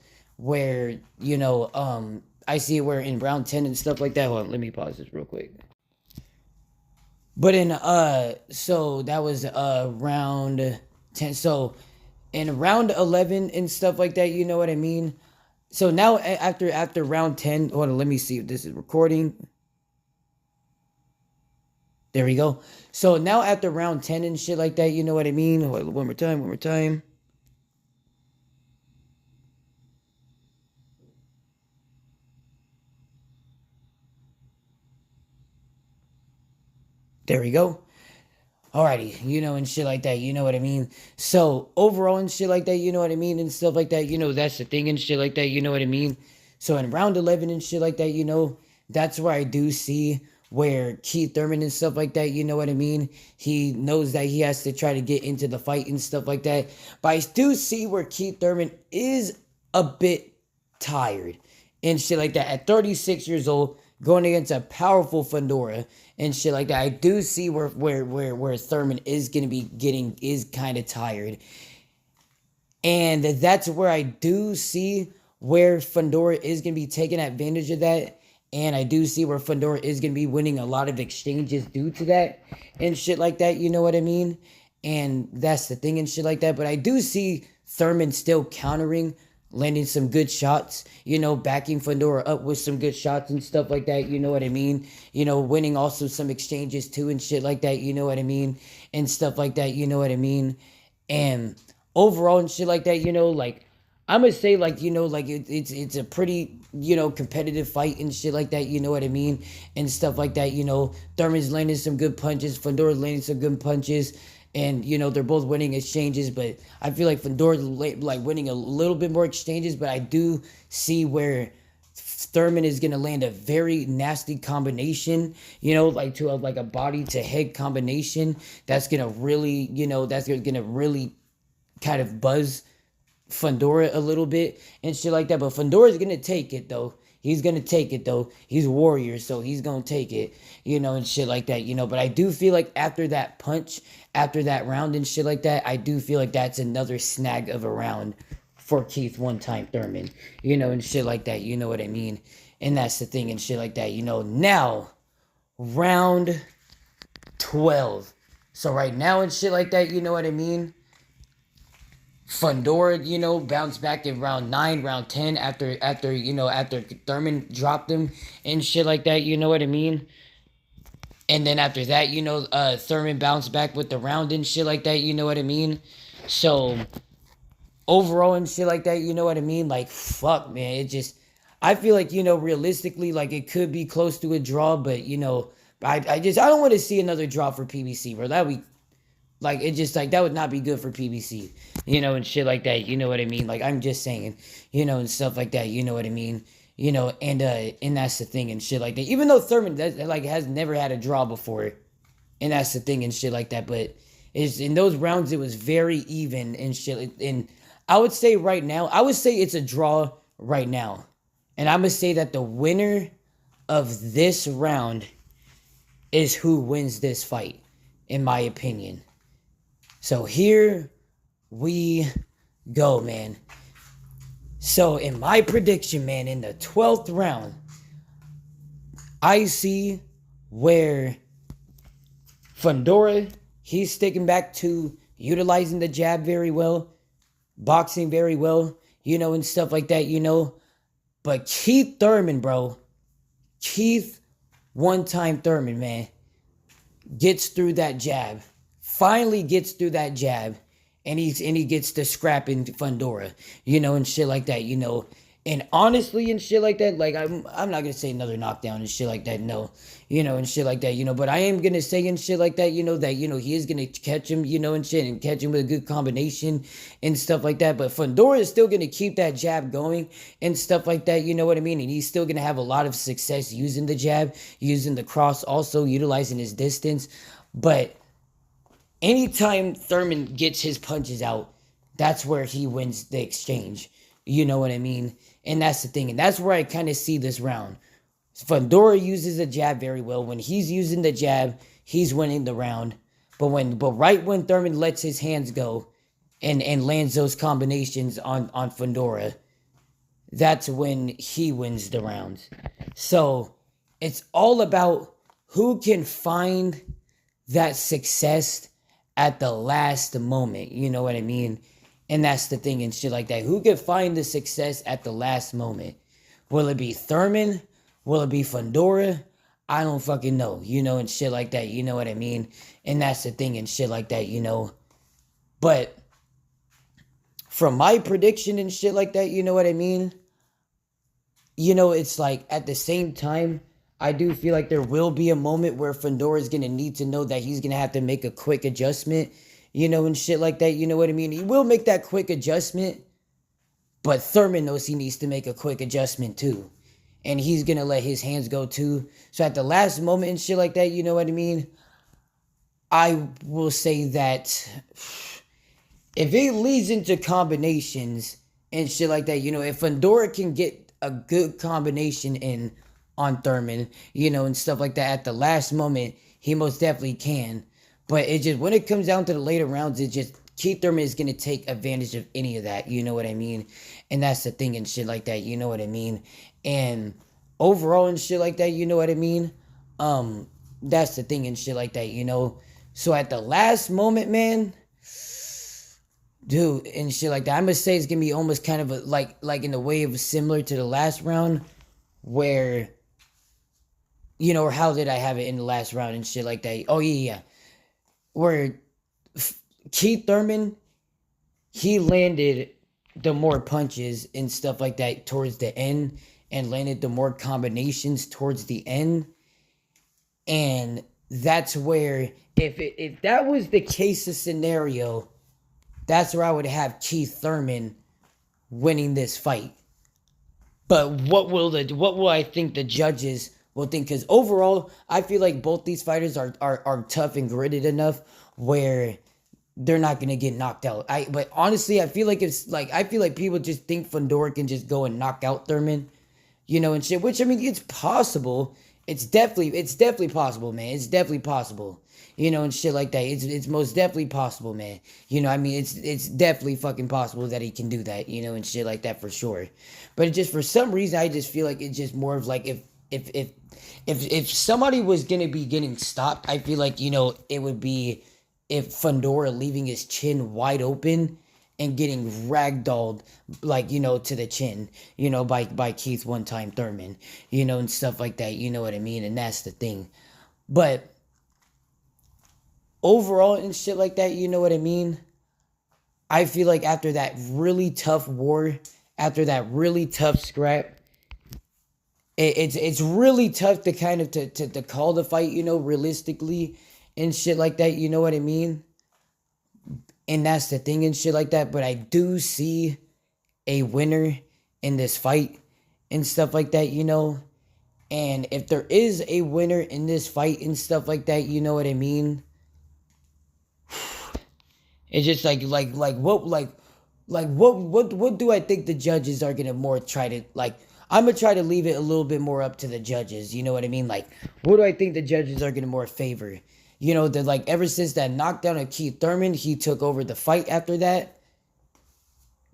see it where in round 10 and stuff like that. Hold on, let me pause this real quick. But so that was round 10. So in round 11 and stuff like that, you know what I mean? So now after round 10, hold on, let me see if this is recording. There we go. So now after round 10 and shit like that, you know what I mean? Hold on, one more time. There we go. Alrighty, and shit like that, you know what I mean? So, overall and shit like that, you know what I mean? And stuff like that, that's the thing and shit like that, you know what I mean? So, in round 11 and shit like that, that's where I do see where Keith Thurman and stuff like that, you know what I mean? He knows that he has to try to get into the fight and stuff like that. But I do see where Keith Thurman is a bit tired and shit like that. At 36 years old, going against a powerful Fundora and shit like that. I do see where Thurman is gonna be is kind of tired. And that's where I do see where Fundora is gonna be taking advantage of that. And I do see where Fundora is gonna be winning a lot of exchanges due to that and shit like that, you know what I mean? And that's the thing and shit like that. But I do see Thurman still countering, landing some good shots, backing Fundora up with some good shots and stuff like that, you know what I mean? Winning also some exchanges too and shit like that, you know what I mean? And stuff like that, you know what I mean? And overall and shit like that, like, I'm gonna say, like, it's a pretty, competitive fight and shit like that, you know what I mean? And stuff like that, Thurman's landing some good punches, Fundora's landing some good punches. And, they're both winning exchanges, but I feel like Fundora's like winning a little bit more exchanges, but I do see where Thurman is going to land a very nasty combination, like to a body to head combination. That's going to really, that's going to really kind of buzz Fundora a little bit and shit like that. But Fundora's going to take it, though. He's going to take it, though. He's a warrior, so he's going to take it, and shit like that, But I do feel like after that punch, after that round and shit like that, I do feel like that's another snag of a round for Keith one-time Thurman, and shit like that, you know what I mean? And that's the thing and shit like that, Now, round 12. So right now and shit like that, you know what I mean? Fundora, bounced back in round 9, round 10 after Thurman dropped him and shit like that, you know what I mean? And then after that, Thurman bounced back with the round and shit like that, you know what I mean? So, overall and shit like that, you know what I mean? Like, fuck, man, I feel like, realistically, like, it could be close to a draw, but, I don't want to see another draw for PBC, bro. That would be, like, it just, like, that would not be good for PBC, and shit like that, you know what I mean? Like, I'm just saying, and stuff like that, you know what I mean? And that's the thing and shit like that. Even though Thurman, has never had a draw before, and that's the thing and shit like that, but in those rounds, it was very even and shit. And I would say right now, it's a draw right now. And I'm going to say that the winner of this round is who wins this fight, in my opinion. So here we go, man. So in my prediction, man, in the 12th round, I see where Fundora, he's sticking back to utilizing the jab very well, boxing very well, and stuff like that, But Keith Thurman, bro, Keith one-time Thurman, man, gets through that jab finally gets through that jab, and he gets to scrapping Fundora, and shit like that, And honestly, and shit like that, like I'm not gonna say another knockdown and shit like that, no, and shit like that, But I am gonna say and shit like that, that he is gonna catch him, and shit, and catch him with a good combination and stuff like that. But Fundora is still gonna keep that jab going and stuff like that, you know what I mean? And he's still gonna have a lot of success using the jab, using the cross, also utilizing his distance. But anytime Thurman gets his punches out, that's where he wins the exchange. You know what I mean? And that's the thing. And that's where I kind of see this round. Fundora uses the jab very well. When he's using the jab, he's winning the round. But right when Thurman lets his hands go and lands those combinations on Fundora, that's when he wins the rounds. So it's all about who can find that success at the last moment. You know what I mean? And that's the thing and shit like that. Who can find the success at the last moment? Will it be Thurman? Will it be Fundora? I don't fucking know, and shit like that. You know what I mean? And that's the thing and shit like that, But from my prediction and shit like that, you know what I mean? It's like at the same time, I do feel like there will be a moment where Fundora is going to need to know that he's going to have to make a quick adjustment, and shit like that. You know what I mean? He will make that quick adjustment, but Thurman knows he needs to make a quick adjustment too. And he's going to let his hands go too. So at the last moment and shit like that, you know what I mean? I will say that if it leads into combinations and shit like that, if Fundora can get a good combination in on Thurman, and stuff like that at the last moment, he most definitely can. But it just, when it comes down to the later rounds, it just, Keith Thurman is going to take advantage of any of that, you know what I mean? And that's the thing and shit like that, you know what I mean? And overall and shit like that, you know what I mean? That's the thing and shit like that, So at the last moment, man, dude, and shit like that, I'm going to say it's going to be almost kind of like in the way of similar to the last round, where, or how did I have it in the last round and shit like that? Oh, yeah. Where Keith Thurman, he landed the more punches and stuff like that towards the end, and landed the more combinations towards the end. And that's where, if that was the case of scenario, that's where I would have Keith Thurman winning this fight. But what will I think the judges will think? Because overall, I feel like both these fighters are tough and gritted enough where they're not gonna get knocked out. But honestly, I feel like people just think Fundora can just go and knock out Thurman, and shit. Which, I mean, it's possible. It's definitely possible, man. It's definitely possible, and shit like that. It's most definitely possible, man. I mean, it's definitely fucking possible that he can do that, and shit like that for sure. But it just, for some reason, I just feel like it's just more of like, if somebody was gonna be getting stopped, I feel like, it would be if Fundora leaving his chin wide open and getting ragdolled, like, to the chin, by Keith one time Thurman, and stuff like that, you know what I mean? And that's the thing. But overall and shit like that, you know what I mean? I feel like after that really tough war, after that really tough scrap, it's really tough to kind of to call the fight, realistically and shit like that, you know what I mean? And that's the thing and shit like that. But I do see a winner in this fight and stuff like that, And if there is a winner in this fight and stuff like that, you know what I mean? It's just what do I think the judges are gonna more try to, like, I'm gonna try to leave it a little bit more up to the judges, you know what I mean? Like, what do I think the judges are gonna more favor? Ever since that knockdown of Keith Thurman, he took over the fight after that,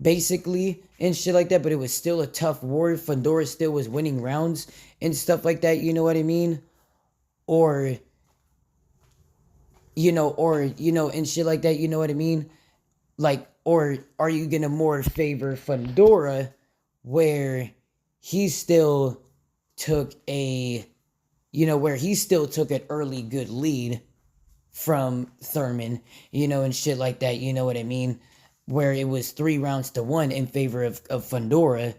basically, and shit like that. But it was still a tough war. Fundora still was winning rounds and stuff like that, you know what I mean? Or, and shit like that, you know what I mean? Like, or are you gonna more favor Fundora, where he still took an early good lead from Thurman, and shit like that, you know what I mean? Where it was 3 rounds to 1 in favor of Fundora.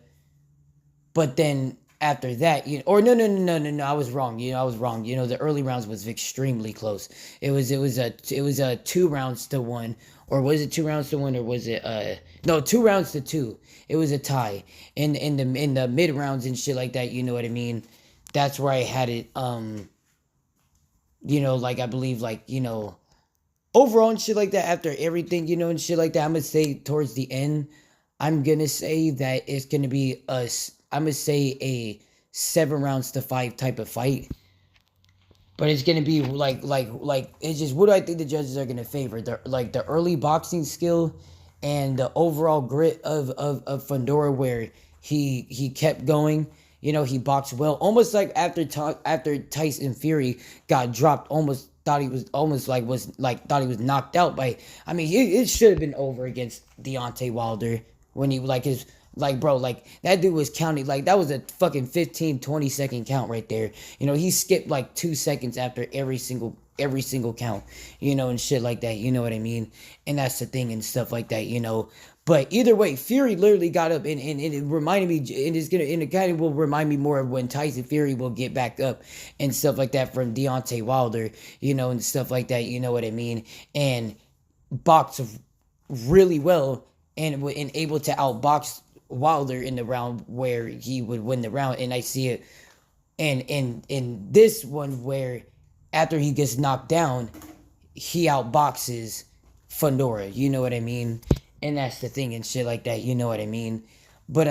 But then after that, or no, I was wrong. I was wrong. The early rounds was extremely close. It was a 2 rounds to 1, or was it 2 rounds to 1, or was it no 2 rounds to 2? It was a tie in the mid rounds and shit like that. You know what I mean? That's where I had it. Like I believe, like overall and shit like that. After everything, and shit like that, I'm gonna say towards the end, I'm gonna say that it's gonna be I'm gonna say a 7 rounds to 5 type of fight. But it's gonna be like it's just, what do I think the judges are gonna favor? The early boxing skill and the overall grit of Fundora, where he kept going. He boxed well, almost like after Tyson Fury got dropped, almost thought he was almost like was like thought he was knocked out by. I mean, it should have been over against Deontay Wilder when he like his like, bro, like that dude was counting, like that was a fucking 15-20 second count right there. He skipped like 2 seconds after every single count, and shit like that. You know what I mean? And that's the thing and stuff like that. But either way, Fury literally got up, and it reminded me, and it kind of will remind me more of when Tyson Fury will get back up and stuff like that from Deontay Wilder, and stuff like that. You know what I mean? And box really well, and able to outbox Wilder in the round where he would win the round. And I see it and in this one where after he gets knocked down, he outboxes Fundora. You know what I mean? And that's the thing and shit like that. You know what I mean? But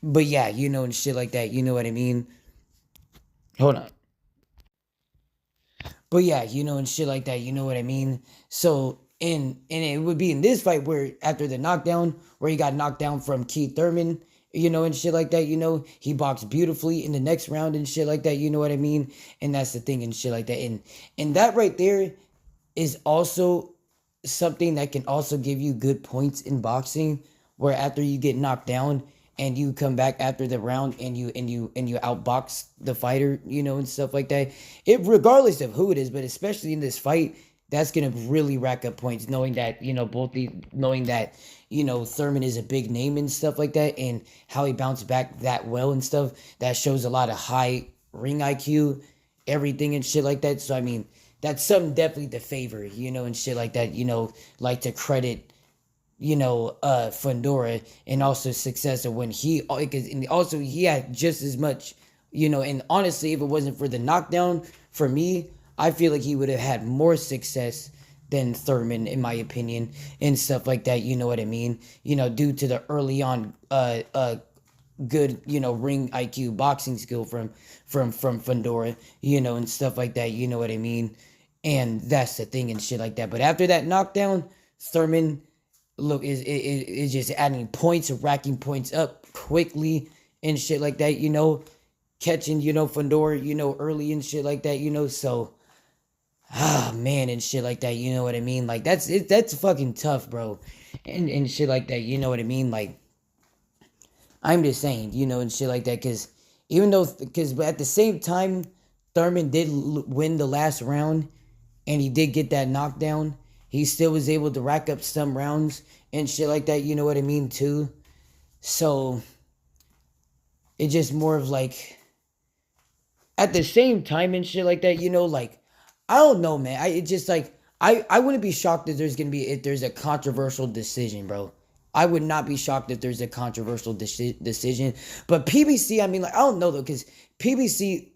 but yeah, and shit like that. You know what I mean? Hold on. But yeah, and shit like that. You know what I mean? So and it would be in this fight where after the knockdown, where he got knocked down from Keith Thurman, and shit like that. He boxed beautifully in the next round and shit like that. You know what I mean? And that's the thing and shit like that. And that right there is also something that can also give you good points in boxing, where after you get knocked down and you come back after the round and you outbox the fighter, and stuff like that. It, regardless of who it is, but especially in this fight, that's gonna really rack up points, knowing that knowing that Thurman is a big name and stuff like that, and how he bounced back that well and stuff. That shows a lot of high ring IQ, everything and shit like that. So I mean, that's something definitely to favor, and shit like that. Like to credit Fundora, and also success of when and also he had just as much, and honestly, if it wasn't for the knockdown, for me, I feel like he would have had more success than Thurman, in my opinion, and stuff like that. You know what I mean? Due to the early on good, ring IQ, boxing skill from Fundora, and stuff like that. You know what I mean? And that's the thing and shit like that. But after that knockdown, Thurman look is just adding points, racking points up quickly and shit like that. Catching Fundora, early and shit like that. So man and shit like that. You know what I mean? Like that's fucking tough, bro, and shit like that. You know what I mean? Like I'm just saying, and shit like that, because at the same time, Thurman did win the last round, and he did get that knockdown. He still was able to rack up some rounds and shit like that. You know what I mean too. So it's just more of like, at the same time and shit like that. Like I don't know, man. It just like I wouldn't be shocked if there's a controversial decision, bro. I would not be shocked if there's a controversial decision. But PBC, I mean, like, I don't know though, because PBC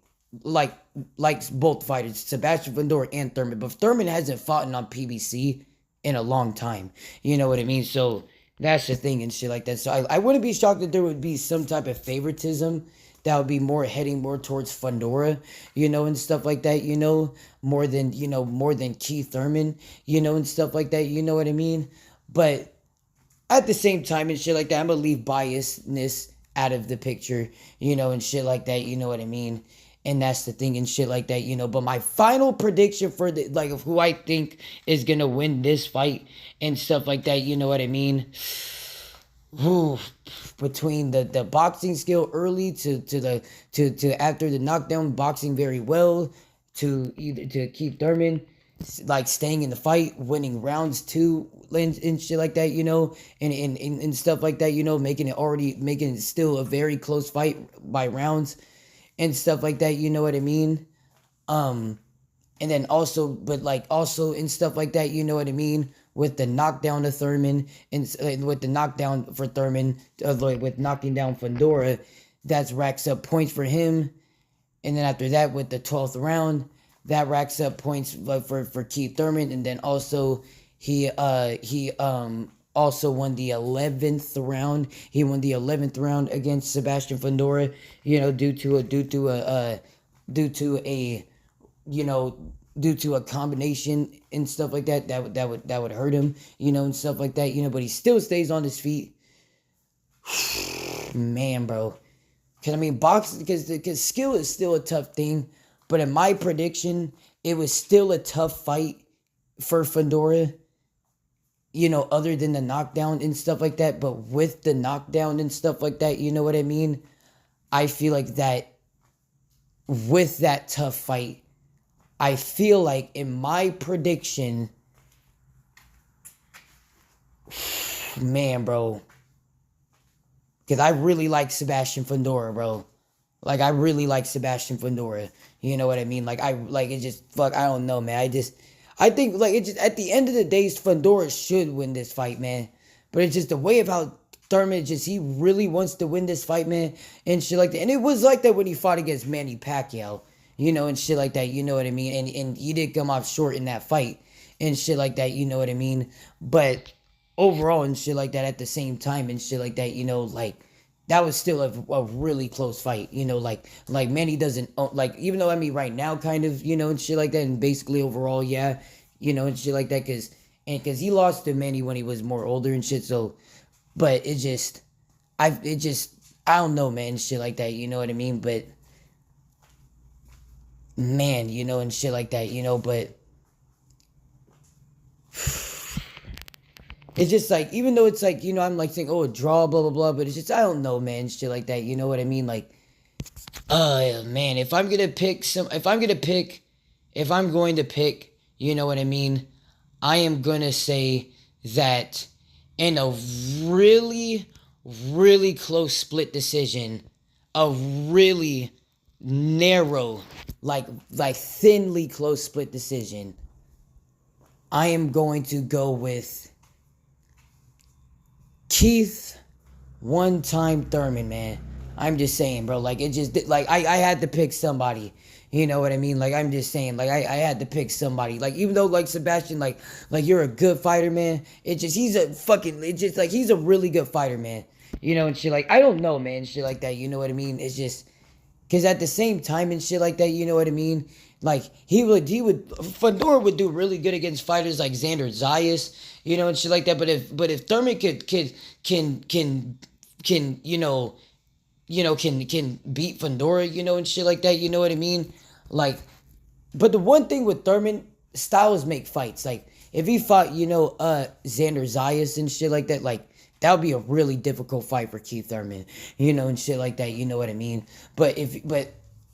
likes both fighters, Sebastian Fundora and Thurman. But Thurman hasn't fought on PBC in a long time. You know what I mean? So that's the thing and shit like that. So I wouldn't be shocked that there would be some type of favoritism that would be heading more towards Fundora, and stuff like that, more than Keith Thurman, and stuff like that. You know what I mean? But at the same time and shit like that, I'm gonna leave biasness out of the picture, and shit like that. You know what I mean? And that's the thing and shit like that. But my final prediction for of who I think is gonna win this fight and stuff like that. You know what I mean? Ooh, between the boxing skill early to after the knockdown, boxing very well to Keith Thurman, like staying in the fight, winning rounds too, and shit like that, and stuff like that, making it still a very close fight by rounds and stuff like that, you know what I mean? Um, and then also, but like also and stuff like that, you know what I mean? With the knockdown of Thurman and with the knockdown for Thurman, like with knocking down Fundora, that's racks up points for him. And then after that, with the 12th round, that racks up points for Keith Thurman. And then also he also won the 11th round. He won the 11th round against Sebastian Fundora. Due to a you know due to a combination and stuff like that that would hurt him, and stuff like that, but he still stays on his feet. Man, bro. Because, I mean, boxing, because skill is still a tough thing. But in my prediction, it was still a tough fight for Fundora, other than the knockdown and stuff like that. But with the knockdown and stuff like that, you know what I mean? I feel like that with that tough fight, I feel like in my prediction, man, bro. Because I really like Sebastian Fundora, bro. Like, I really like Sebastian Fundora. You know what I mean? It just, I don't know, man. I think, it just, at the end of the day, Fundora should win this fight, man. But it's just the way of how Thurman, he really wants to win this fight, man. And shit like that. And it was like that when he fought against Manny Pacquiao, and shit like that, you know what I mean? And he did come off short in that fight and shit like that, you know what I mean? But overall and shit like that at the same time and shit like that, that was still a really close fight, like Manny doesn't, even though, I mean, right now, kind of, and shit like that, and basically overall, yeah, and shit like that, because he lost to Manny when he was more older and shit, so, but I don't know, man, shit like that, you know what I mean, but, man, and shit like that, but, it's just like, even though it's like, I'm like saying, oh, a draw, blah, blah, blah, but it's just, I don't know, man, shit like that, you know what I mean? Like, man, if I'm going to pick, you know what I mean? I am going to say that in a really, really close split decision, a really narrow, like thinly close split decision, I am going to go with Keith one-time Thurman, man. I'm just saying, bro. Like, it just, like, I had to pick somebody. You know what I mean? Like, I'm just saying, like, I had to pick somebody. Like, even though, like, Sebastian, like you're a good fighter, man. It's just, he's a really good fighter, man. And shit, like, I don't know, man. Shit like that, you know what I mean? It's just, because at the same time and shit like that, you know what I mean? Like, Fundora would do really good against fighters like Xander Zayas, and shit like that. But if Thurman can, can beat Fundora, and shit like that, you know what I mean? Like, but the one thing with Thurman, styles make fights. Like, if he fought, Xander Zayas and shit like that, like, that would be a really difficult fight for Keith Thurman, and shit like that, you know what I mean? But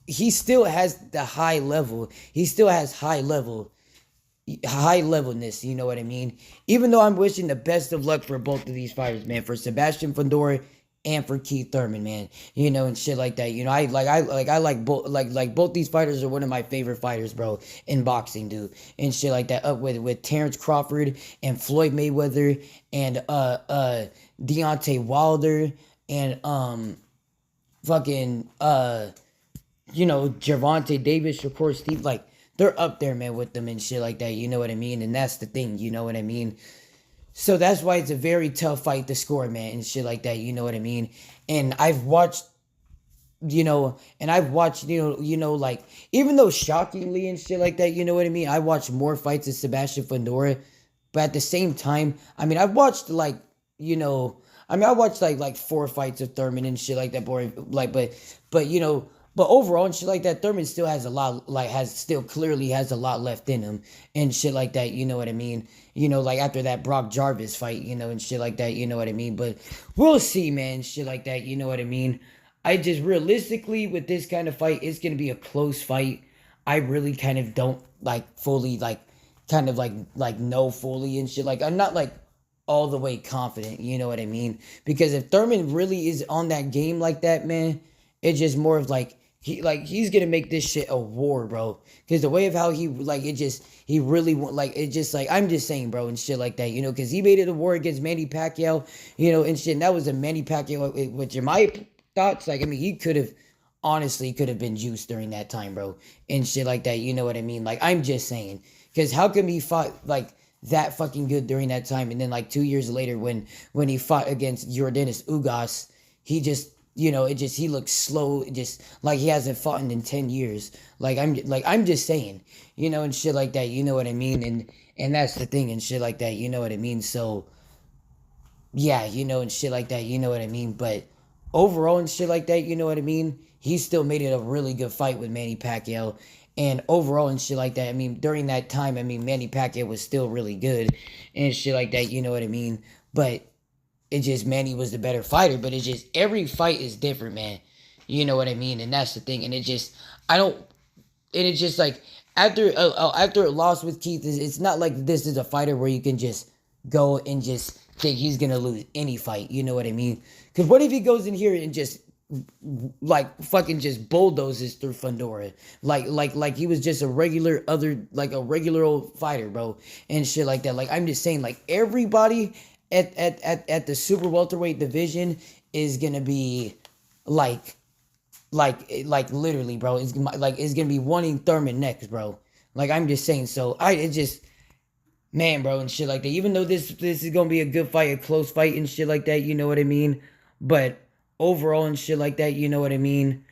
he still has the high level. He still has high levelness, you know what I mean? Even though I'm wishing the best of luck for both of these fighters, man, for Sebastian Fundora and for Keith Thurman, man, and shit like that. I like both, like both these fighters are one of my favorite fighters, bro, in boxing, dude, and shit like that. Up with Terrence Crawford and Floyd Mayweather and Deontay Wilder and fucking Gervonta Davis, Shakur Steve, like, they're up there, man, with them and shit like that, you know what I mean? And that's the thing, you know what I mean? So that's why it's a very tough fight to score, man, and shit like that, you know what I mean? And I've watched, like, even though shockingly and shit like that, you know what I mean? I watched more fights of Sebastian Fundora, but at the same time, I mean, I've watched, like, I watched, like 4 fights of Thurman and shit like that, but overall and shit like that, Thurman still has a lot, clearly has a lot left in him and shit like that, you know what I mean? Like after that Brock Jarvis fight, and shit like that, you know what I mean? But we'll see, man, shit like that, you know what I mean? I just realistically, with this kind of fight, it's going to be a close fight. I really kind of don't, fully, kind of like know fully and shit. Like I'm not like all the way confident, you know what I mean? Because if Thurman really is on that game like that, man, it's just more of like he's gonna make this shit a war, bro. Because the way of how he like it just he really want like it just like I'm just saying, bro, and shit like that, you know, because he made it a war against Manny Pacquiao, you know, and shit. And that was a Manny Pacquiao, which in my thoughts, like I mean, he could have honestly could have been juiced during that time, bro, and shit like that. You know what I mean? Like I'm just saying, because how come he fought like that fucking good during that time, and then like 2 years later when he fought against Jordanis Ugas, he just you know it just he looks slow, just like he hasn't fought in 10 years. I'm just saying, you know, and shit like that. You know what I mean? And that's the thing and shit like that. You know what I mean? So yeah, you know, and shit like that, you know what I mean? But overall and shit like that, you know what I mean? He still made it a really good fight with Manny Pacquiao. And overall and shit like that, I mean, during that time, I mean, Manny Pacquiao was still really good and shit like that, you know what I mean? But it just, Manny was the better fighter. But it's just, every fight is different, man. You know what I mean? And that's the thing. And it just, I don't, and it's just like, after a loss with Keith, it's not like this is a fighter where you can just go and just think he's gonna lose any fight. You know what I mean? Because what if he goes in here and just like fucking just bulldozes through Fundora, like he was just a regular old fighter, bro, and shit like that. Like I'm just saying, like everybody at the super welterweight division is gonna be like literally, bro. It's gonna be wanting Thurman next, bro. Like I'm just saying. So it just man, bro, and shit like that. Even though this is gonna be a good fight, a close fight and shit like that, you know what I mean? But overall and shit like that, you know what I mean?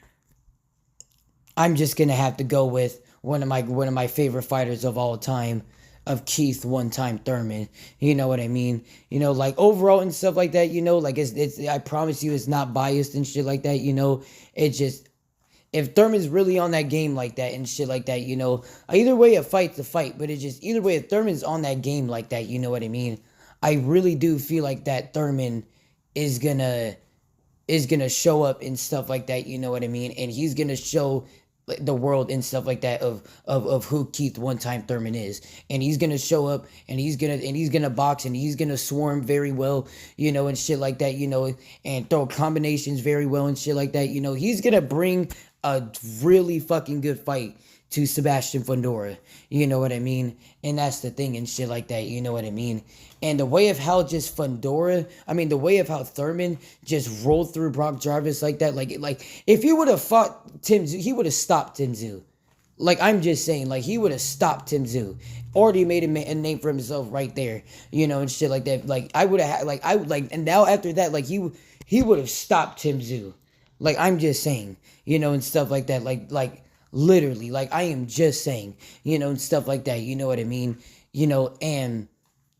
I'm just gonna have to go with one of my favorite fighters of all time, of Keith one time Thurman. You know what I mean? You know, like overall and stuff like that, you know, like it's I promise you it's not biased and shit like that, you know. It just if Thurman's really on that game like that and shit like that, you know, either way a fight's a fight, but it's just either way if Thurman's on that game like that, you know what I mean? I really do feel like that Thurman is gonna show up and stuff like that, you know what I mean? And he's gonna show the world and stuff like that of who Keith one time Thurman is. And he's gonna show up and he's gonna box and he's gonna swarm very well, you know, and shit like that, you know, and throw combinations very well and shit like that, you know. He's gonna bring a really fucking good fight to Sebastian Fundora. You know what I mean? And that's the thing and shit like that. You know what I mean? And the way of how just the way of how Thurman just rolled through Brock Jarvis like that, like if he would have fought Tim Tszyu, he would have stopped Tim Tszyu. Like I'm just saying, like he would have stopped Tim Tszyu. Already made a name for himself right there, you know, and shit like that. Like I would have, like I would like, and now after that, like he would have stopped Tim Tszyu. Like I'm just saying, you know, and stuff like that. Like literally, like I am just saying, you know, and stuff like that. You know what I mean? You know, and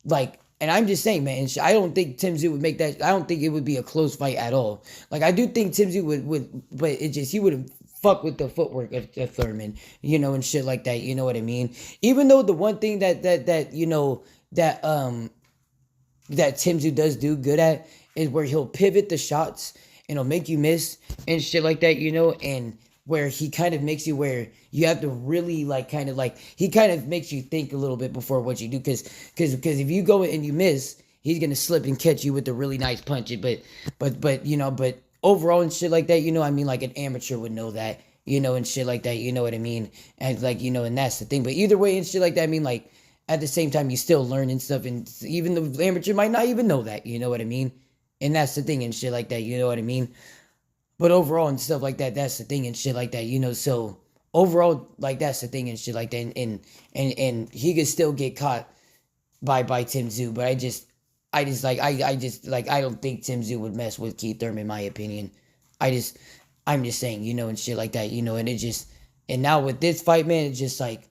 like, and I'm just saying, man. I don't think Tim Tszyu would make that. I don't think it would be a close fight at all. Like I do think Tim Tszyu would, but it just he would fuck with the footwork of Thurman, you know, and shit like that. You know what I mean? Even though the one thing that you know that Tim Tszyu does do good at is where he'll pivot the shots and he'll make you miss and shit like that, you know, and where he kind of makes you where you have to really like kind of like he kind of makes you think a little bit before what you do, because if you go and you miss, he's gonna slip and catch you with a really nice punch. But you know, but overall and shit like that, you know, I mean, like an amateur would know that, you know, and shit like that, you know what I mean, and like, you know, and that's the thing. But either way and shit like that, I mean, like at the same time you still learn and stuff, and even the amateur might not even know that, you know what I mean. And that's the thing and shit like that, you know what I mean? But overall and stuff like that, that's the thing and shit like that, you know. So overall, like that's the thing and shit like that. And he could still get caught by Tim Tszyu. But I don't think Tim Tszyu would mess with Keith Thurman, in my opinion. I'm just saying, you know, and shit like that, you know, and now with this fight, man, it's just like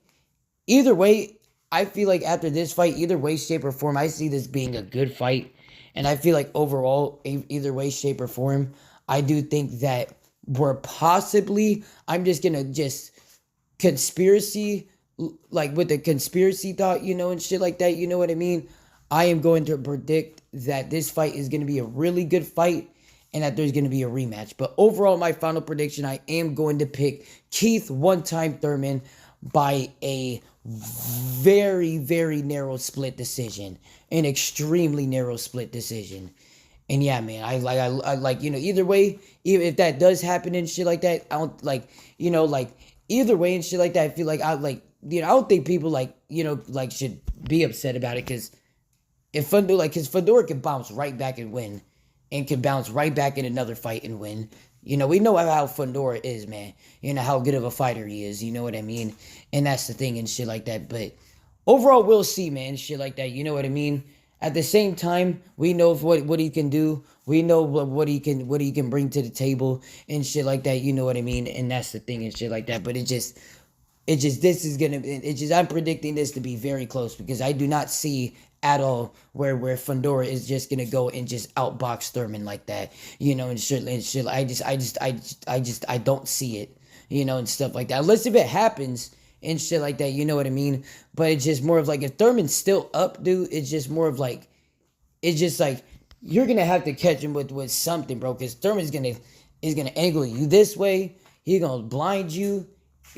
either way, I feel like after this fight, either way, shape, or form, I see this being a good fight. And I feel like overall, either way, shape, or form, I do think that we're possibly, I'm just going to just conspiracy, like with the conspiracy thought, you know, and shit like that, you know what I mean? I am going to predict that this fight is going to be a really good fight and that there's going to be a rematch. But overall, my final prediction, I am going to pick Keith one-time Thurman by a very, very narrow split decision, an extremely narrow split decision. And yeah, man, I like, either way, even if that does happen and shit like that, I don't like, like either way and shit like that. I feel like I don't think people like, like should be upset about it because if Fundora, like, because Fundora can bounce right back and win, and can bounce right back in another fight and win. We know how Fundora is, man. How good of a fighter he is. You know what I mean? And that's the thing and shit like that. But overall, we'll see, man. Shit like that. You know what I mean? At the same time, we know what he can do. We know what he can bring to the table and shit like that. You know what I mean? And that's the thing and shit like that. But I'm predicting this to be very close because I do not see at all where Fundora is just gonna go and just outbox Thurman like that, and shit. I don't see it, and stuff like that. Unless if it happens and shit like that, you know what I mean? But it's just more of like if Thurman's still up, dude, it's just more of like you're gonna have to catch him with something, bro, because Thurman's gonna angle you this way, he's gonna blind you,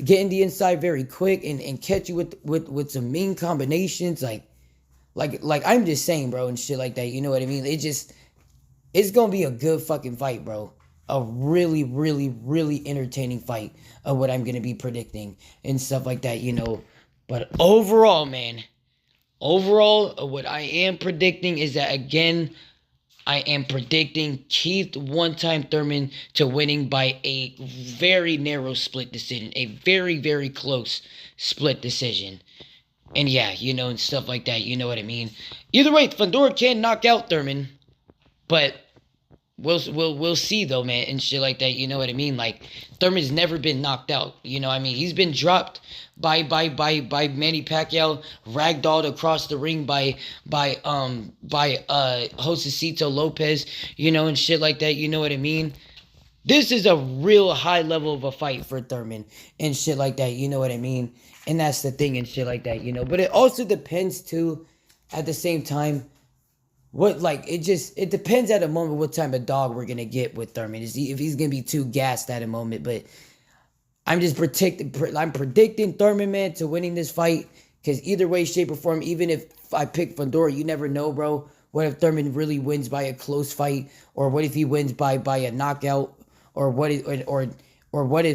get in the inside very quick and catch you with some mean combinations like I'm just saying, bro, and shit like that. You know what I mean? It's gonna be a good fucking fight, bro. A really, really, really entertaining fight of what I'm gonna be predicting and stuff like that, But overall, man, what I am predicting is that again, I am predicting Keith one-time Thurman to winning by a very narrow split decision, a very, very close split decision. And yeah, and stuff like that, you know what I mean? Either way, Fundora can knock out Thurman, but we'll see though, man, and shit like that, you know what I mean? Like Thurman's never been knocked out, I mean? He's been dropped by Manny Pacquiao, ragdolled across the ring by Josecito Lopez, and shit like that, you know what I mean? This is a real high level of a fight for Thurman and shit like that, you know what I mean? And that's the thing and shit like that, But it also depends too, at the same time, it depends at a moment what type of dog we're gonna get with Thurman. If he's gonna be too gassed at a moment, but I'm predicting Thurman, man, to winning this fight. Because either way, shape, or form, even if I pick Fundora, you never know, bro. What if Thurman really wins by a close fight, or what if he wins by a knockout, or what if what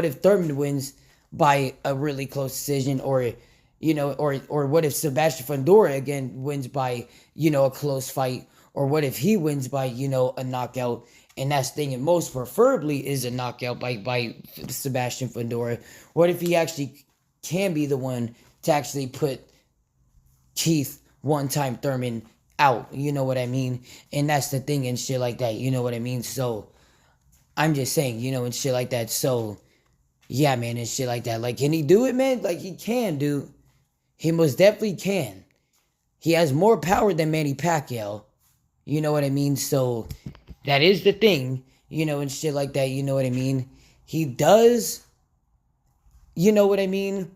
if Thurman wins by a really close decision, or what if Sebastian Fundora again wins by a close fight, or what if he wins by a knockout. And that's the thing, and most preferably is a knockout by Sebastian Fundora. What if he actually can be the one to actually put Keith one-time Thurman out? You know what I mean? And that's the thing and shit like that. You know what I mean? So I'm just saying, and shit like that. So yeah, man, and shit like that. Like, can he do it, man? Like, he can, dude. He most definitely can. He has more power than Manny Pacquiao. You know what I mean? So that is the thing, and shit like that. You know what I mean? He does, you know what I mean,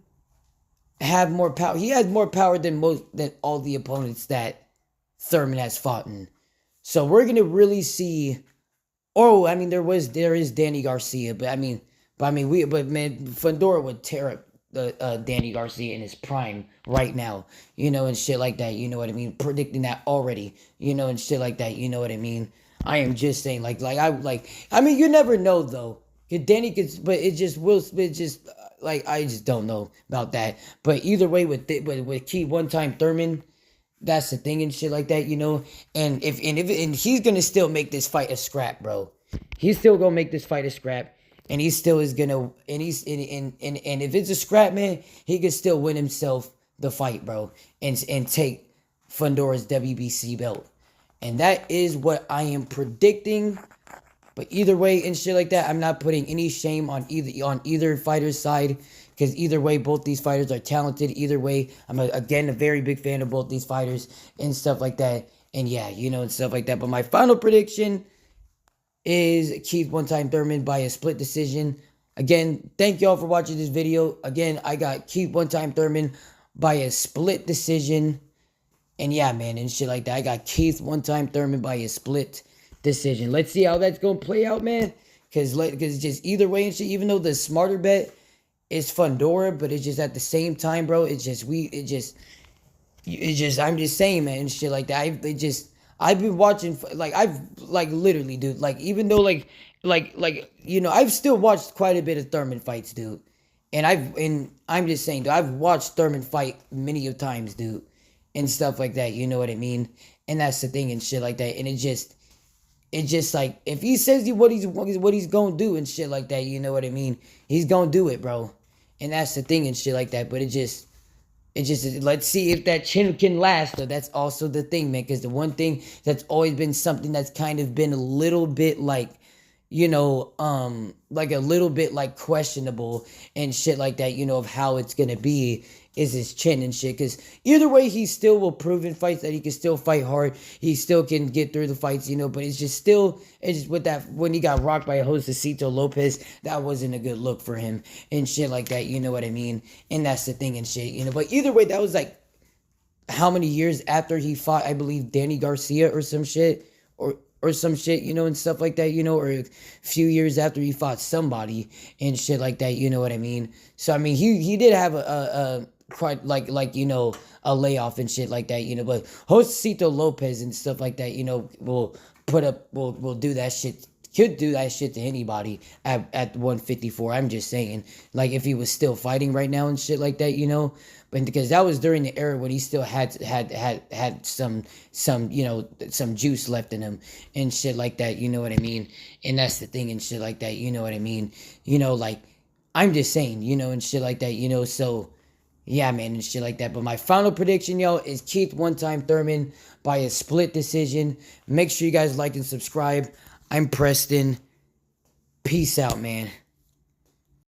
have more power. He has more power than all the opponents that Thurman has fought in. So we're gonna really see. Oh, I mean, there is Danny Garcia, but man, Fundora would tear up Danny Garcia in his prime right now, and shit like that. You know what I mean? Predicting that already, and shit like that. You know what I mean? I am just saying, I mean, you never know though. Danny could, but it just will. It just I just don't know about that. But either way, with Keith one-time Thurman, that's the thing and shit like that, And if he's gonna still make this fight a scrap, bro. He's still gonna make this fight a scrap, and he still is gonna. And if it's a scrap, man, he could still win himself the fight, bro, and take Fundora's WBC belt. And that is what I am predicting. But either way and shit like that, I'm not putting any shame on either fighter's side. Because either way, both these fighters are talented. Either way, I'm, again, a very big fan of both these fighters and stuff like that. And yeah, and stuff like that. But my final prediction is Keith one-time Thurman by a split decision. Again, thank y'all for watching this video. Again, I got Keith one-time Thurman by a split decision. And yeah, man, and shit like that. I got Keith one-time Thurman by a split decision. Let's see how that's going to play out, man. Because just either way and shit, even though the smarter bet it's Fundora, but it's just at the same time, bro. It's just I'm just saying, man, and shit like that. I've been watching like I've like literally, dude. Like even though like I've still watched quite a bit of Thurman fights, dude. And I'm just saying, dude, I've watched Thurman fight many of times, dude, and stuff like that. You know what I mean? And that's the thing and shit like that. And it's just like if he says what he's gonna do and shit like that, you know what I mean? He's gonna do it, bro. And that's the thing and shit like that. But it just let's see if that chin can last. Though that's also the thing, man. Because the one thing that's always been something that's kind of been a little bit like, like a little bit like questionable and shit like that. Of how it's gonna be is his chin and shit. Because either way, he still will prove in fights that he can still fight hard. He still can get through the fights, But it's just with that when he got rocked by Josecito Lopez, that wasn't a good look for him and shit like that. You know what I mean? And that's the thing and shit. But either way, that was like how many years after he fought, I believe, Danny Garcia or some shit, or some shit, and stuff like that, or a few years after he fought somebody and shit like that, you know what I mean? So I mean, he did have a quite like a layoff and shit like that, but Josecito Lopez and stuff like that, will do that shit. Could do that shit to anybody at 154. I'm just saying, like if he was still fighting right now and shit like that, but because that was during the era when he still had some some juice left in him and shit like that, you know what I mean? And that's the thing and shit like that, you know what I mean? Like I'm just saying, and shit like that, so yeah, man, and shit like that. But my final prediction, yo, is Keith one-time Thurman by a split decision. Make sure you guys like and subscribe. I'm Preston. Peace out, man.